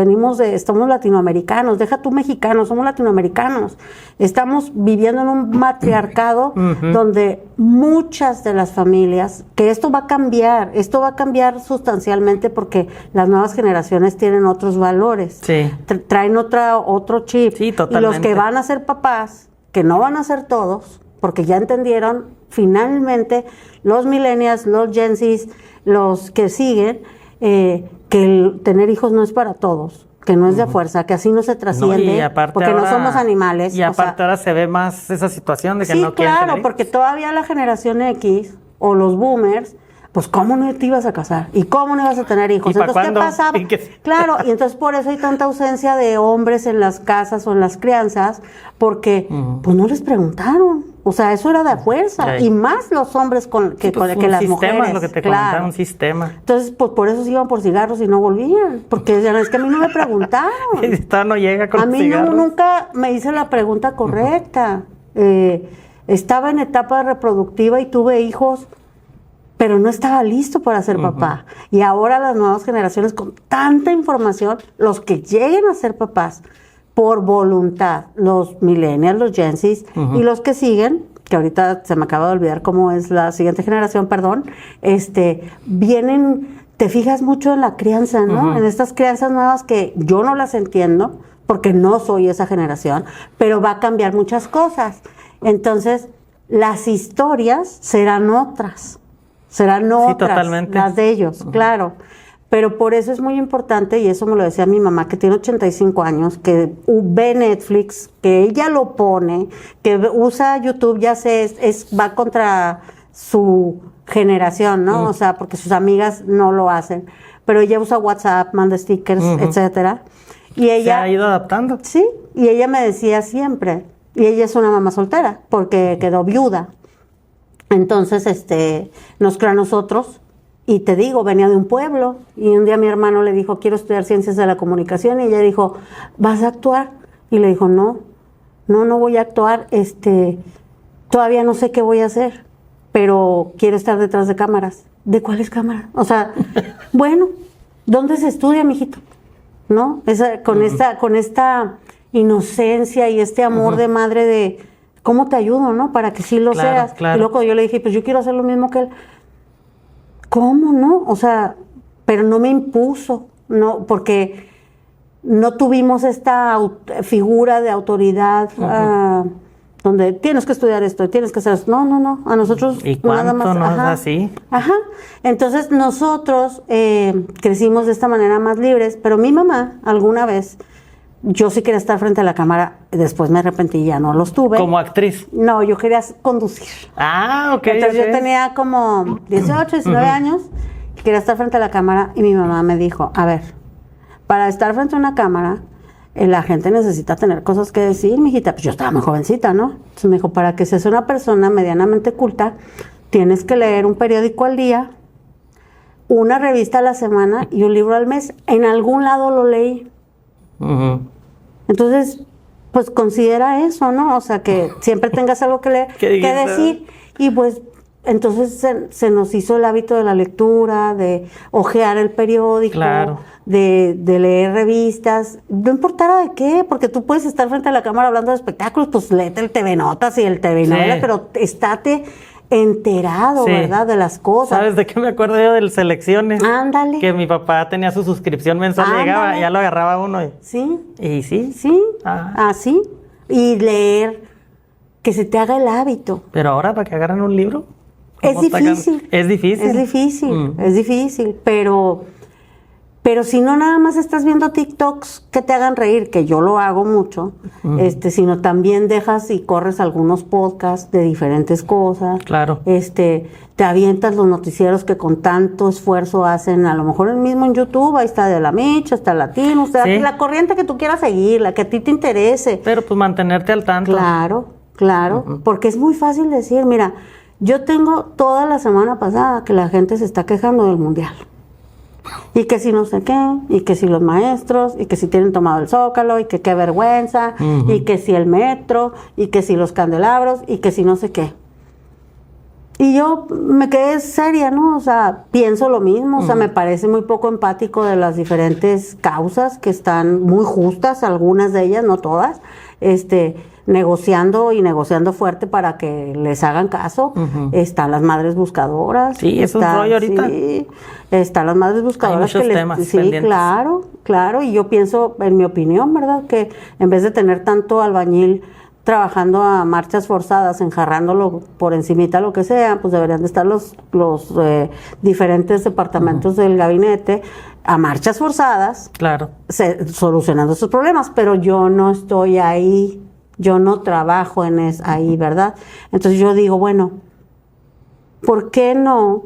estamos latinoamericanos, deja tú mexicanos, somos latinoamericanos. Estamos viviendo en un matriarcado donde muchas de las familias, que esto va a cambiar sustancialmente porque las nuevas generaciones tienen otros valores, traen otro chip, y los que van a ser papás, que no van a ser todos, porque ya entendieron finalmente los millennials, los Gen Zs, los que siguen, que tener hijos no es para todos, que no es de fuerza, que así no se trasciende, porque no somos animales. Y aparte ahora se ve más esa situación de que no quieren tener hijos. Porque todavía la generación X o los boomers, pues ¿cómo no te ibas a casar? ¿Y cómo no ibas a tener hijos? Entonces, ¿qué pasaba? Claro, y entonces por eso hay tanta ausencia de hombres en las casas o en las crianzas, porque pues no les preguntaron. O sea, eso era de fuerza, y más los hombres que las mujeres. Lo que te comentaron, un sistema. Entonces, pues por eso se iban por cigarros y no volvían, porque decían, es que a mí no me preguntaron. No llega con a mí cigarros. nunca me hice la pregunta correcta. estaba en etapa reproductiva y tuve hijos, pero no estaba listo para ser papá. Y ahora las nuevas generaciones con tanta información, los que lleguen a ser papás por voluntad, los millennials, los Gen Zs y los que siguen, que ahorita se me acaba de olvidar cómo es la siguiente generación, perdón, vienen, te fijas mucho en la crianza, ¿no? En estas crianzas nuevas que yo no las entiendo, porque no soy esa generación, pero va a cambiar muchas cosas. Entonces, las historias serán otras. Serán otras, totalmente. las de ellos, claro. Pero por eso es muy importante, y eso me lo decía mi mamá, que tiene 85 años, que ve Netflix, que ella lo pone, que usa YouTube, ya sé, va contra su generación, ¿no? O sea, porque sus amigas no lo hacen. Pero ella usa WhatsApp, manda stickers, etcétera. Y ella... Se ha ido adaptando. Sí, y ella me decía siempre, y ella es una mamá soltera, porque quedó viuda. Entonces, nos creó a nosotros, y te digo, venía de un pueblo, y un día mi hermano le dijo, quiero estudiar ciencias de la comunicación, y ella dijo, ¿vas a actuar? Y le dijo, no voy a actuar, todavía no sé qué voy a hacer, pero quiero estar detrás de cámaras. ¿De cuáles cámaras? O sea, bueno, ¿dónde se estudia, mijito? ¿No? Con esta inocencia y este amor de madre de... ¿Cómo te ayudo, no? Para que sí lo seas. Claro. Y luego yo le dije, pues yo quiero hacer lo mismo que él. ¿Cómo, no? O sea, pero no me impuso, no, porque no tuvimos esta figura de autoridad donde tienes que estudiar esto, tienes que hacer esto. No. A nosotros ¿Y cuánto nada más. no es así? Ajá. Entonces nosotros crecimos de esta manera más libres, pero mi mamá alguna vez... Yo sí quería estar frente a la cámara, después me arrepentí, ya no los tuve. ¿Como actriz? No, yo quería conducir. Ah, ok. Entonces yo tenía como 18, 19 años, y quería estar frente a la cámara, y mi mamá me dijo, a ver, para estar frente a una cámara, la gente necesita tener cosas que decir, mijita. Pues yo estaba muy jovencita, ¿no? Entonces me dijo, para que seas una persona medianamente culta, tienes que leer un periódico al día, una revista a la semana y un libro al mes. En algún lado lo leí. Entonces, pues considera eso, ¿no? O sea, que siempre tengas algo que leer, que decir. Y pues, entonces se nos hizo el hábito de la lectura, de hojear el periódico, de leer revistas, no importara de qué, porque tú puedes estar frente a la cámara hablando de espectáculos, pues léete el TV Notas y el TV Novela, pero estate enterado, ¿verdad? De las cosas. ¿Sabes de qué me acuerdo yo? Del Selecciones. Ándale. Que mi papá tenía su suscripción mensual, llegaba, ya lo agarraba uno. Sí. Y sí. Sí, así. Y leer, que se te haga el hábito. Pero ahora, ¿para que agarren un libro? Es difícil. Es difícil. Es difícil, pero si no nada más estás viendo TikToks que te hagan reír, que yo lo hago mucho, sino también dejas y corres algunos podcasts de diferentes cosas. Claro. Te avientas los noticieros que con tanto esfuerzo hacen, a lo mejor el mismo en YouTube, ahí está de la Micha, está Latino, la corriente que tú quieras seguir, la que a ti te interese. Pero pues mantenerte al tanto. Claro, porque es muy fácil decir, mira, yo tengo toda la semana pasada que la gente se está quejando del Mundial. Y que si no sé qué, y que si los maestros, y que si tienen tomado el Zócalo, y que qué vergüenza, y que si el metro, y que si los candelabros, y que si no sé qué. Y yo me quedé seria, ¿no? O sea, pienso lo mismo, o sea, me parece muy poco empático de las diferentes causas que están muy justas, algunas de ellas, no todas, negociando fuerte para que les hagan caso. Están las madres buscadoras. Sí, es un rollo ahorita. Sí, están las madres buscadoras. Hay muchos temas pendientes. Claro, y yo pienso, en mi opinión, ¿verdad? Que en vez de tener tanto albañil trabajando a marchas forzadas, enjarrándolo por encimita, lo que sea, pues deberían de estar los diferentes departamentos del gabinete a marchas forzadas, solucionando esos problemas, pero yo no estoy ahí. Yo no trabajo ahí, ¿verdad? Entonces yo digo, bueno, ¿por qué no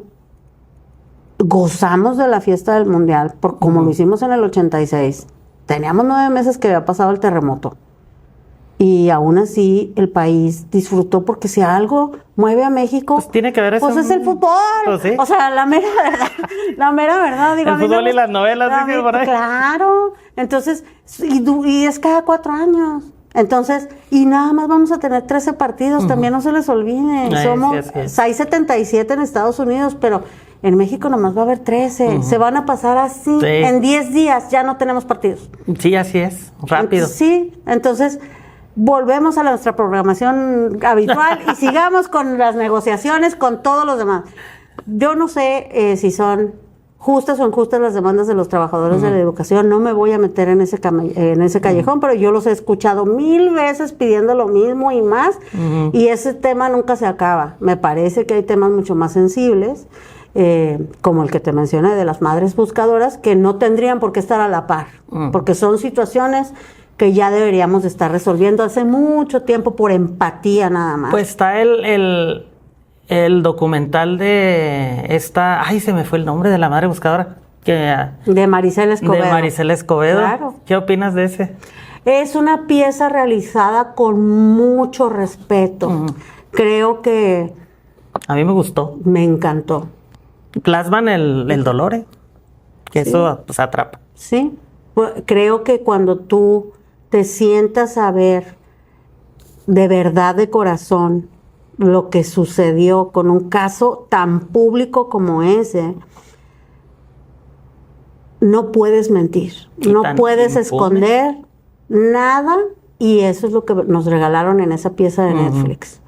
gozamos de la fiesta del Mundial? Como lo hicimos en el 86. Teníamos 9 meses que había pasado el terremoto. Y aún así el país disfrutó, porque si algo mueve a México, pues tiene que ver eso. Pues es el fútbol. Pues sí. O sea, la mera verdad. Digo, el fútbol y las novelas. Claro. Entonces, y es cada 4 años. Entonces, y nada más vamos a tener 13 partidos, también no se les olvide. Hay 77 en Estados Unidos, pero en México nomás va a haber 13. Se van a pasar así. En 10 días ya no tenemos partidos. Sí, así es, rápido. Entonces volvemos a nuestra programación habitual y sigamos con las negociaciones con todos los demás. Yo no sé si son justas o injustas las demandas de los trabajadores de la educación. No me voy a meter en ese callejón, pero yo los he escuchado 1000 veces pidiendo lo mismo y más, y ese tema nunca se acaba. Me parece que hay temas mucho más sensibles, como el que te mencioné de las madres buscadoras, que no tendrían por qué estar a la par, porque son situaciones que ya deberíamos de estar resolviendo hace mucho tiempo por empatía nada más. Pues está el documental de esta, se me fue el nombre de la madre buscadora. De Maricela Escobedo. De Maricela Escobedo. Claro. ¿Qué opinas de ese? Es una pieza realizada con mucho respeto. Creo que... A mí me gustó. Me encantó. Plasman el dolor, que eso pues atrapa. Sí. Creo que cuando tú te sientas a ver de verdad, de corazón, lo que sucedió con un caso tan público como ese, no puedes mentir, no puedes esconder nada, y eso es lo que nos regalaron en esa pieza de Netflix.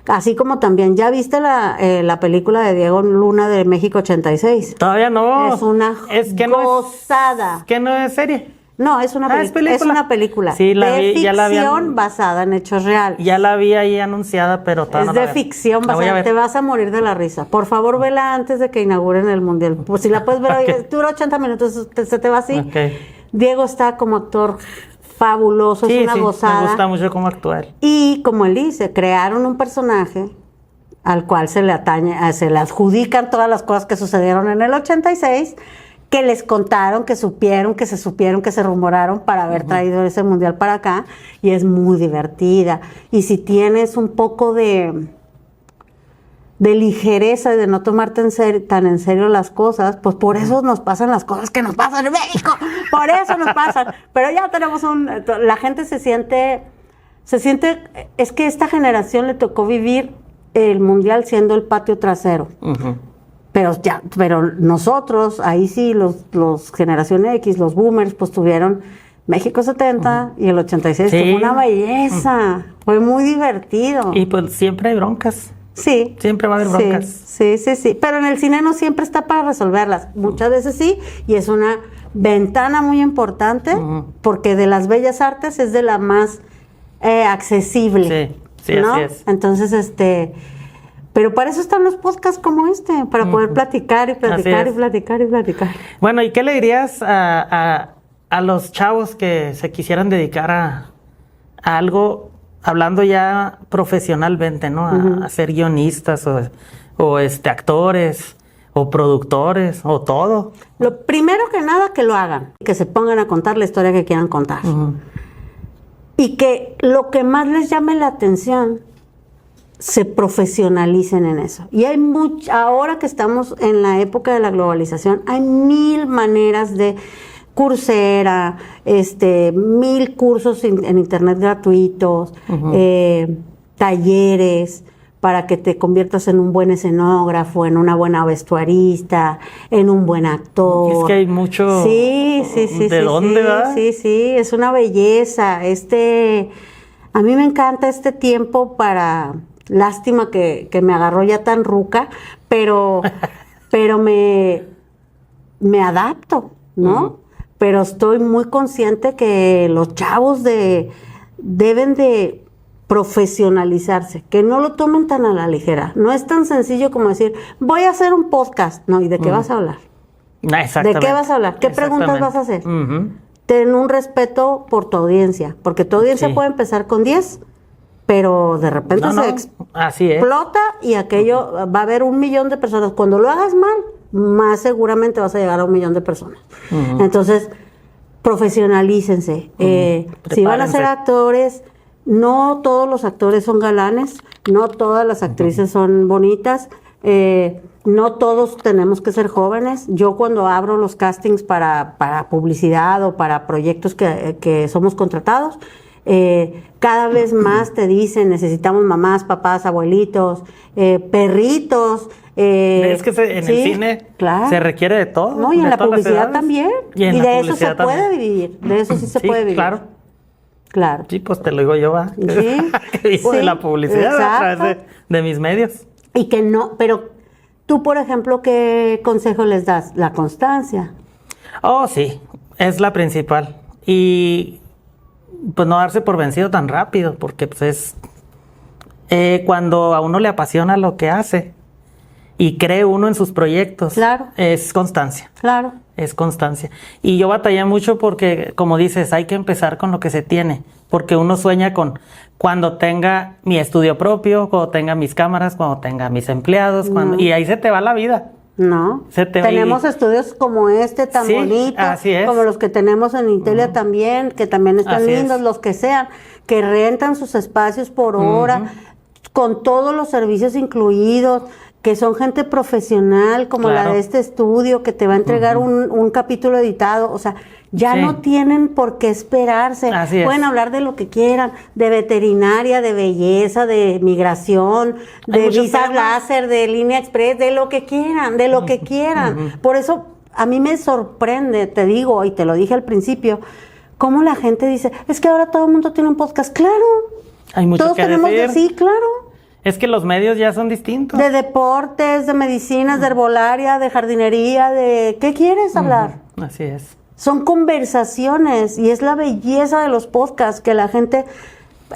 Así como también, ¿ya viste la película de Diego Luna de México 86? Todavía no. Es una gozada. Es que no es serie. No, es una película. Es una película. Sí, ficción basada en hechos reales. Ya la vi ahí anunciada, pero todavía no la veo. Es de ficción basada. Te vas a morir de la risa. Por favor, vela antes de que inauguren el Mundial. Pues si la puedes ver hoy, dura 80 minutos, se te va así. Diego está como actor fabuloso, es una gozada. Me gusta mucho cómo actuar. Y como él dice, crearon un personaje al cual se le adjudican todas las cosas que sucedieron en el 86, que les contaron, que supieron, que se rumoraron para haber traído ese mundial para acá, y es muy divertida. Y si tienes un poco de ligereza y de no tomarte tan en serio las cosas, pues por eso nos pasan las cosas que nos pasan en México, por eso nos pasan. Pero ya tenemos la gente se siente, es que esta generación le tocó vivir el mundial siendo el patio trasero. Pero nosotros, ahí sí, los generación X, los boomers, pues tuvieron México 70 y el 86 como una belleza. Fue muy divertido. Y pues siempre hay broncas. Sí. Siempre va a haber broncas. Sí. Pero en el cine no siempre está para resolverlas. Muchas veces sí, y es una ventana muy importante, porque de las bellas artes es de la más accesible. Sí, ¿no? Así es. Entonces, pero para eso están los podcasts como para poder platicar y platicar y platicar y platicar. Bueno, ¿y qué le dirías a los chavos que se quisieran dedicar a algo, hablando ya profesionalmente, ¿no? A ser guionistas o actores o productores o todo? Lo primero que nada, que lo hagan, que se pongan a contar la historia que quieran contar. Y que lo que más les llame la atención, se profesionalicen en eso. Y hay ahora que estamos en la época de la globalización, hay 1000 maneras de Coursera, 1000 cursos en internet gratuitos, talleres para que te conviertas en un buen escenógrafo, en una buena vestuarista, en un buen actor. Es que hay mucho... Sí. ¿De dónde va? Sí, es una belleza. A mí me encanta este tiempo para... Lástima que me agarró ya tan ruca, pero me adapto, ¿no? Pero estoy muy consciente que los chavos deben de profesionalizarse, que no lo tomen tan a la ligera. No es tan sencillo como decir, voy a hacer un podcast. No, ¿y de qué vas a hablar? Exactamente. ¿De qué vas a hablar? ¿Qué preguntas vas a hacer? Ten un respeto por tu audiencia, porque tu audiencia puede empezar con 10, pero de repente así explota y aquello va a haber 1 millón de personas. Cuando lo hagas mal, más seguramente vas a llegar a 1 millón de personas. Entonces, profesionalícense. Si van a ser actores, no todos los actores son galanes, no todas las actrices son bonitas, no todos tenemos que ser jóvenes. Yo cuando abro los castings para publicidad o para proyectos que somos contratados, Cada vez más te dicen, necesitamos mamás, papás, abuelitos, perritos. Es que en el cine se requiere de todo. No, y en la publicidad también. Y de eso se puede vivir. De eso sí se puede vivir. Claro. Sí, pues te lo digo yo, va. Sí. Que vivo de la publicidad a través de mis medios. Y que no, pero tú, por ejemplo, ¿qué consejo les das? La constancia. Oh, sí, es la principal. Y pues no darse por vencido tan rápido, porque pues es cuando a uno le apasiona lo que hace y cree uno en sus proyectos, es constancia. Claro. Es constancia. Y yo batallé mucho porque, como dices, hay que empezar con lo que se tiene, porque uno sueña con cuando tenga mi estudio propio, cuando tenga mis cámaras, cuando tenga mis empleados, y ahí se te va la vida. No, tenemos estudios como este tan bonito, como los que tenemos en Intelia también, que también están lindos, los que sean, que rentan sus espacios por hora, con todos los servicios incluidos, que son gente profesional, como la de este estudio, que te va a entregar un capítulo editado, o sea, ya no tienen por qué esperarse. Pueden hablar de lo que quieran, de veterinaria, de belleza, de migración, de visas láser, de línea express, de lo que quieran, de lo que quieran. Por eso a mí me sorprende, te digo, y te lo dije al principio, cómo la gente dice, es que ahora todo el mundo tiene un podcast. Claro, hay mucho todos que tenemos decir. Sí, claro. Es que los medios ya son distintos. De deportes, de medicinas, de herbolaria, de jardinería, de... ¿Qué quieres hablar? Así es. Son conversaciones y es la belleza de los podcasts, que la gente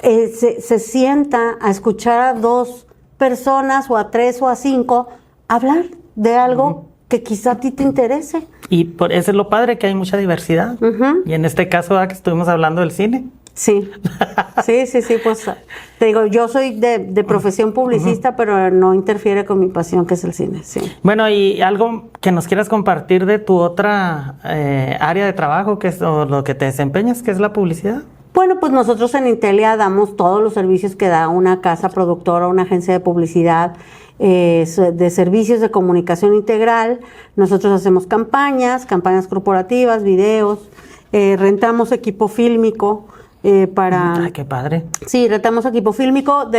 se sienta a escuchar a 2 personas o a 3 o a 5 hablar de algo que quizá a ti te interese. Y por eso es lo padre, que hay mucha diversidad. Y en este caso, que estuvimos hablando del cine. Sí, pues te digo, yo soy de profesión publicista, pero no interfiere con mi pasión, que es el cine, sí. Bueno, y algo que nos quieras compartir de tu otra área de trabajo, que es lo que te desempeñas, que es la publicidad. Bueno, pues nosotros en Intelia damos todos los servicios que da una casa productora, una agencia de publicidad, de servicios de comunicación integral. Nosotros hacemos campañas corporativas, videos, rentamos equipo fílmico, ¡Ay, qué padre! Sí, rentamos equipo fílmico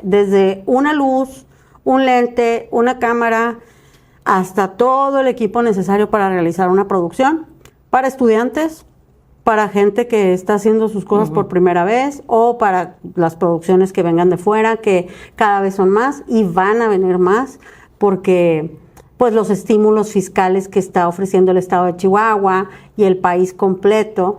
desde una luz, un lente, una cámara, hasta todo el equipo necesario para realizar una producción, para estudiantes, para gente que está haciendo sus cosas por primera vez, o para las producciones que vengan de fuera, que cada vez son más y van a venir más, porque pues los estímulos fiscales que está ofreciendo el estado de Chihuahua y el país completo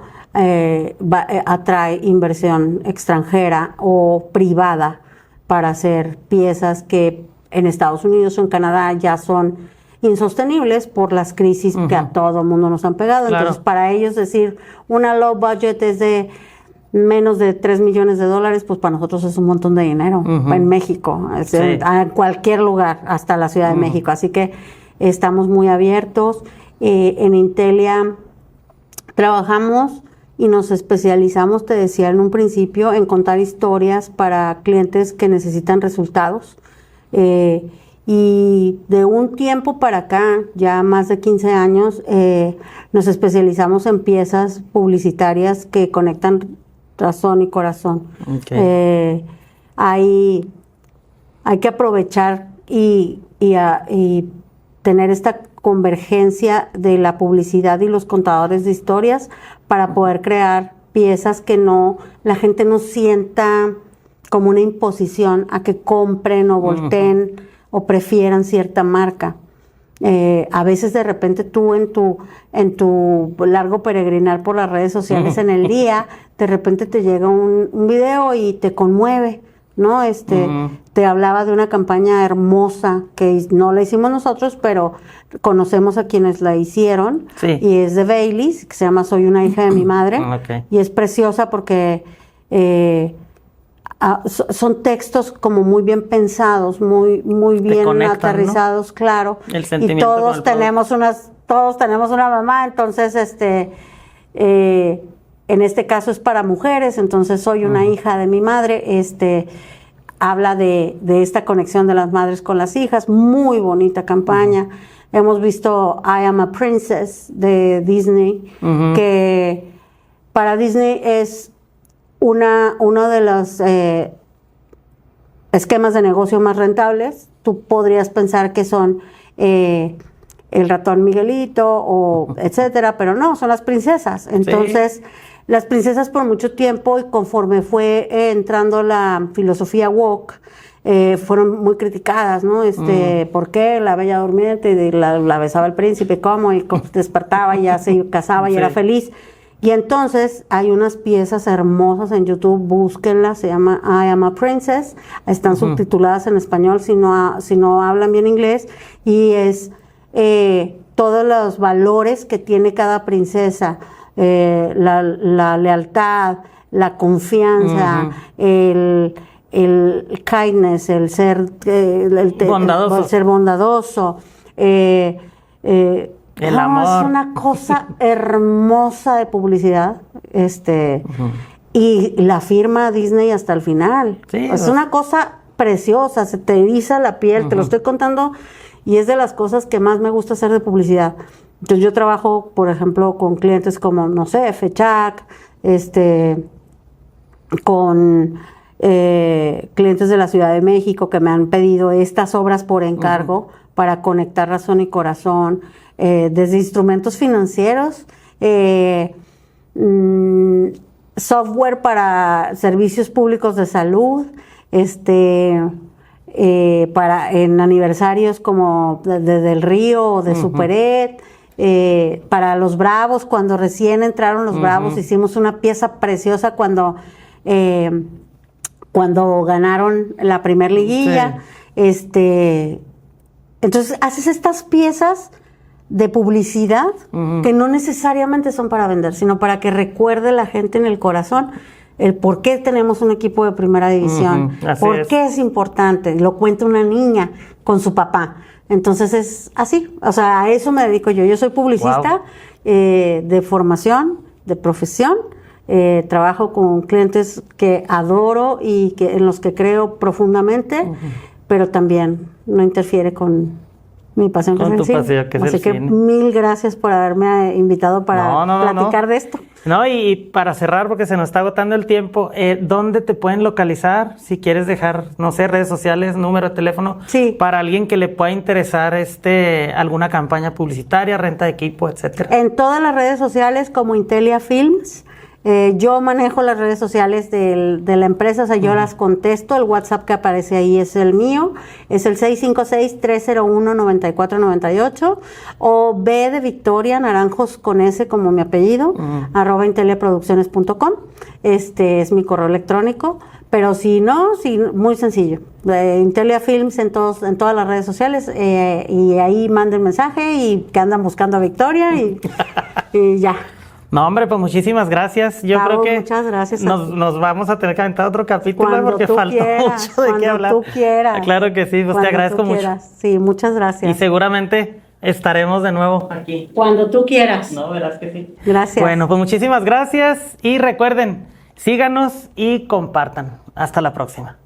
atrae inversión extranjera o privada para hacer piezas que en Estados Unidos o en Canadá ya son insostenibles por las crisis que a todo el mundo nos han pegado. Entonces, para ellos decir una low budget es de menos de $3 millones, pues para nosotros es un montón de dinero en México, en cualquier lugar, hasta la Ciudad de México. Así que estamos muy abiertos. En Intelia trabajamos y nos especializamos, te decía en un principio, en contar historias para clientes que necesitan resultados. Y de un tiempo para acá, ya más de 15 años, nos especializamos en piezas publicitarias que conectan razón y corazón. Hay que aprovechar y tener esta convergencia de la publicidad y los contadores de historias para poder crear piezas que la gente no sienta como una imposición a que compren o volteen o prefieran cierta marca. A veces de repente tú en tu largo peregrinar por las redes sociales en el día, de repente te llega un video y te conmueve, ¿no? Te hablaba de una campaña hermosa que no la hicimos nosotros, pero conocemos a quienes la hicieron, y es de Baileys, que se llama Soy una hija de mi madre, y es preciosa porque son textos como muy bien pensados, muy bien aterrizados, ¿no? Claro. El sentimiento, y todos tenemos una mamá, entonces en este caso es para mujeres, entonces Soy una hija de mi madre, habla de esta conexión de las madres con las hijas, muy bonita campaña. Hemos visto I Am a Princess de Disney, que para Disney es uno de los esquemas de negocio más rentables. Tú podrías pensar que son el ratón Miguelito o etcétera, pero no, son las princesas. Entonces, las princesas por mucho tiempo, y conforme fue entrando la filosofía woke, fueron muy criticadas, ¿no? ¿Por qué la Bella Durmiente y la besaba el príncipe? ¿Cómo? Y despertaba y ya se casaba y era feliz. Y entonces hay unas piezas hermosas en YouTube, búsquenlas, se llama I Am a Princess, están subtituladas en español si no hablan bien inglés, y es todos los valores que tiene cada princesa, la lealtad, la confianza, el kindness, el ser bondadoso. El ser bondadoso. El amor. Es una cosa hermosa de publicidad. Y la firma Disney hasta el final. Sí, es una cosa preciosa, se te eriza la piel, te lo estoy contando, y es de las cosas que más me gusta hacer de publicidad. Entonces yo trabajo, por ejemplo, con clientes como, no sé, FECHAC, con clientes de la Ciudad de México que me han pedido estas obras por encargo para conectar razón y corazón, desde instrumentos financieros, software para servicios públicos de salud, en aniversarios como de Del Río o de Super Ed, para los Bravos, cuando recién entraron los Bravos, hicimos una pieza preciosa cuando ganaron la primer liguilla. Entonces haces estas piezas de publicidad que no necesariamente son para vender, sino para que recuerde la gente en el corazón el por qué tenemos un equipo de primera división, por qué es importante. Lo cuenta una niña con su papá. Entonces es así, o sea, a eso me dedico yo. Yo soy publicista de formación, de profesión. Trabajo con clientes que adoro y en los que creo profundamente, pero también no interfiere con mi pasión, que es el cine. Así que mil gracias por haberme invitado para platicar de esto. No, y para cerrar, porque se nos está agotando el tiempo, ¿dónde te pueden localizar? Si quieres dejar, no sé, redes sociales, número de teléfono, para alguien que le pueda interesar alguna campaña publicitaria, renta de equipo, etcétera. En todas las redes sociales como Intelia Films. Yo manejo las redes sociales de la empresa, o sea, yo las contesto. El WhatsApp que aparece ahí es el mío, es el 656-301-9498, o B de Victoria, Naranjos con S como mi apellido, @inteliaproducciones.com. Es mi correo electrónico. Pero si no, muy sencillo. Intelia Films en todas las redes sociales, y ahí manden mensaje y que andan buscando a Victoria y ya. No, hombre, pues muchísimas gracias. Yo creo que muchas gracias nos vamos a tener que aventar otro capítulo porque faltó mucho de qué hablar. Cuando tú quieras. Claro que sí, pues te agradezco mucho. Sí, muchas gracias. Y seguramente estaremos de nuevo aquí. Cuando tú quieras. No, verás que sí. Gracias. Bueno, pues muchísimas gracias y recuerden, síganos y compartan. Hasta la próxima.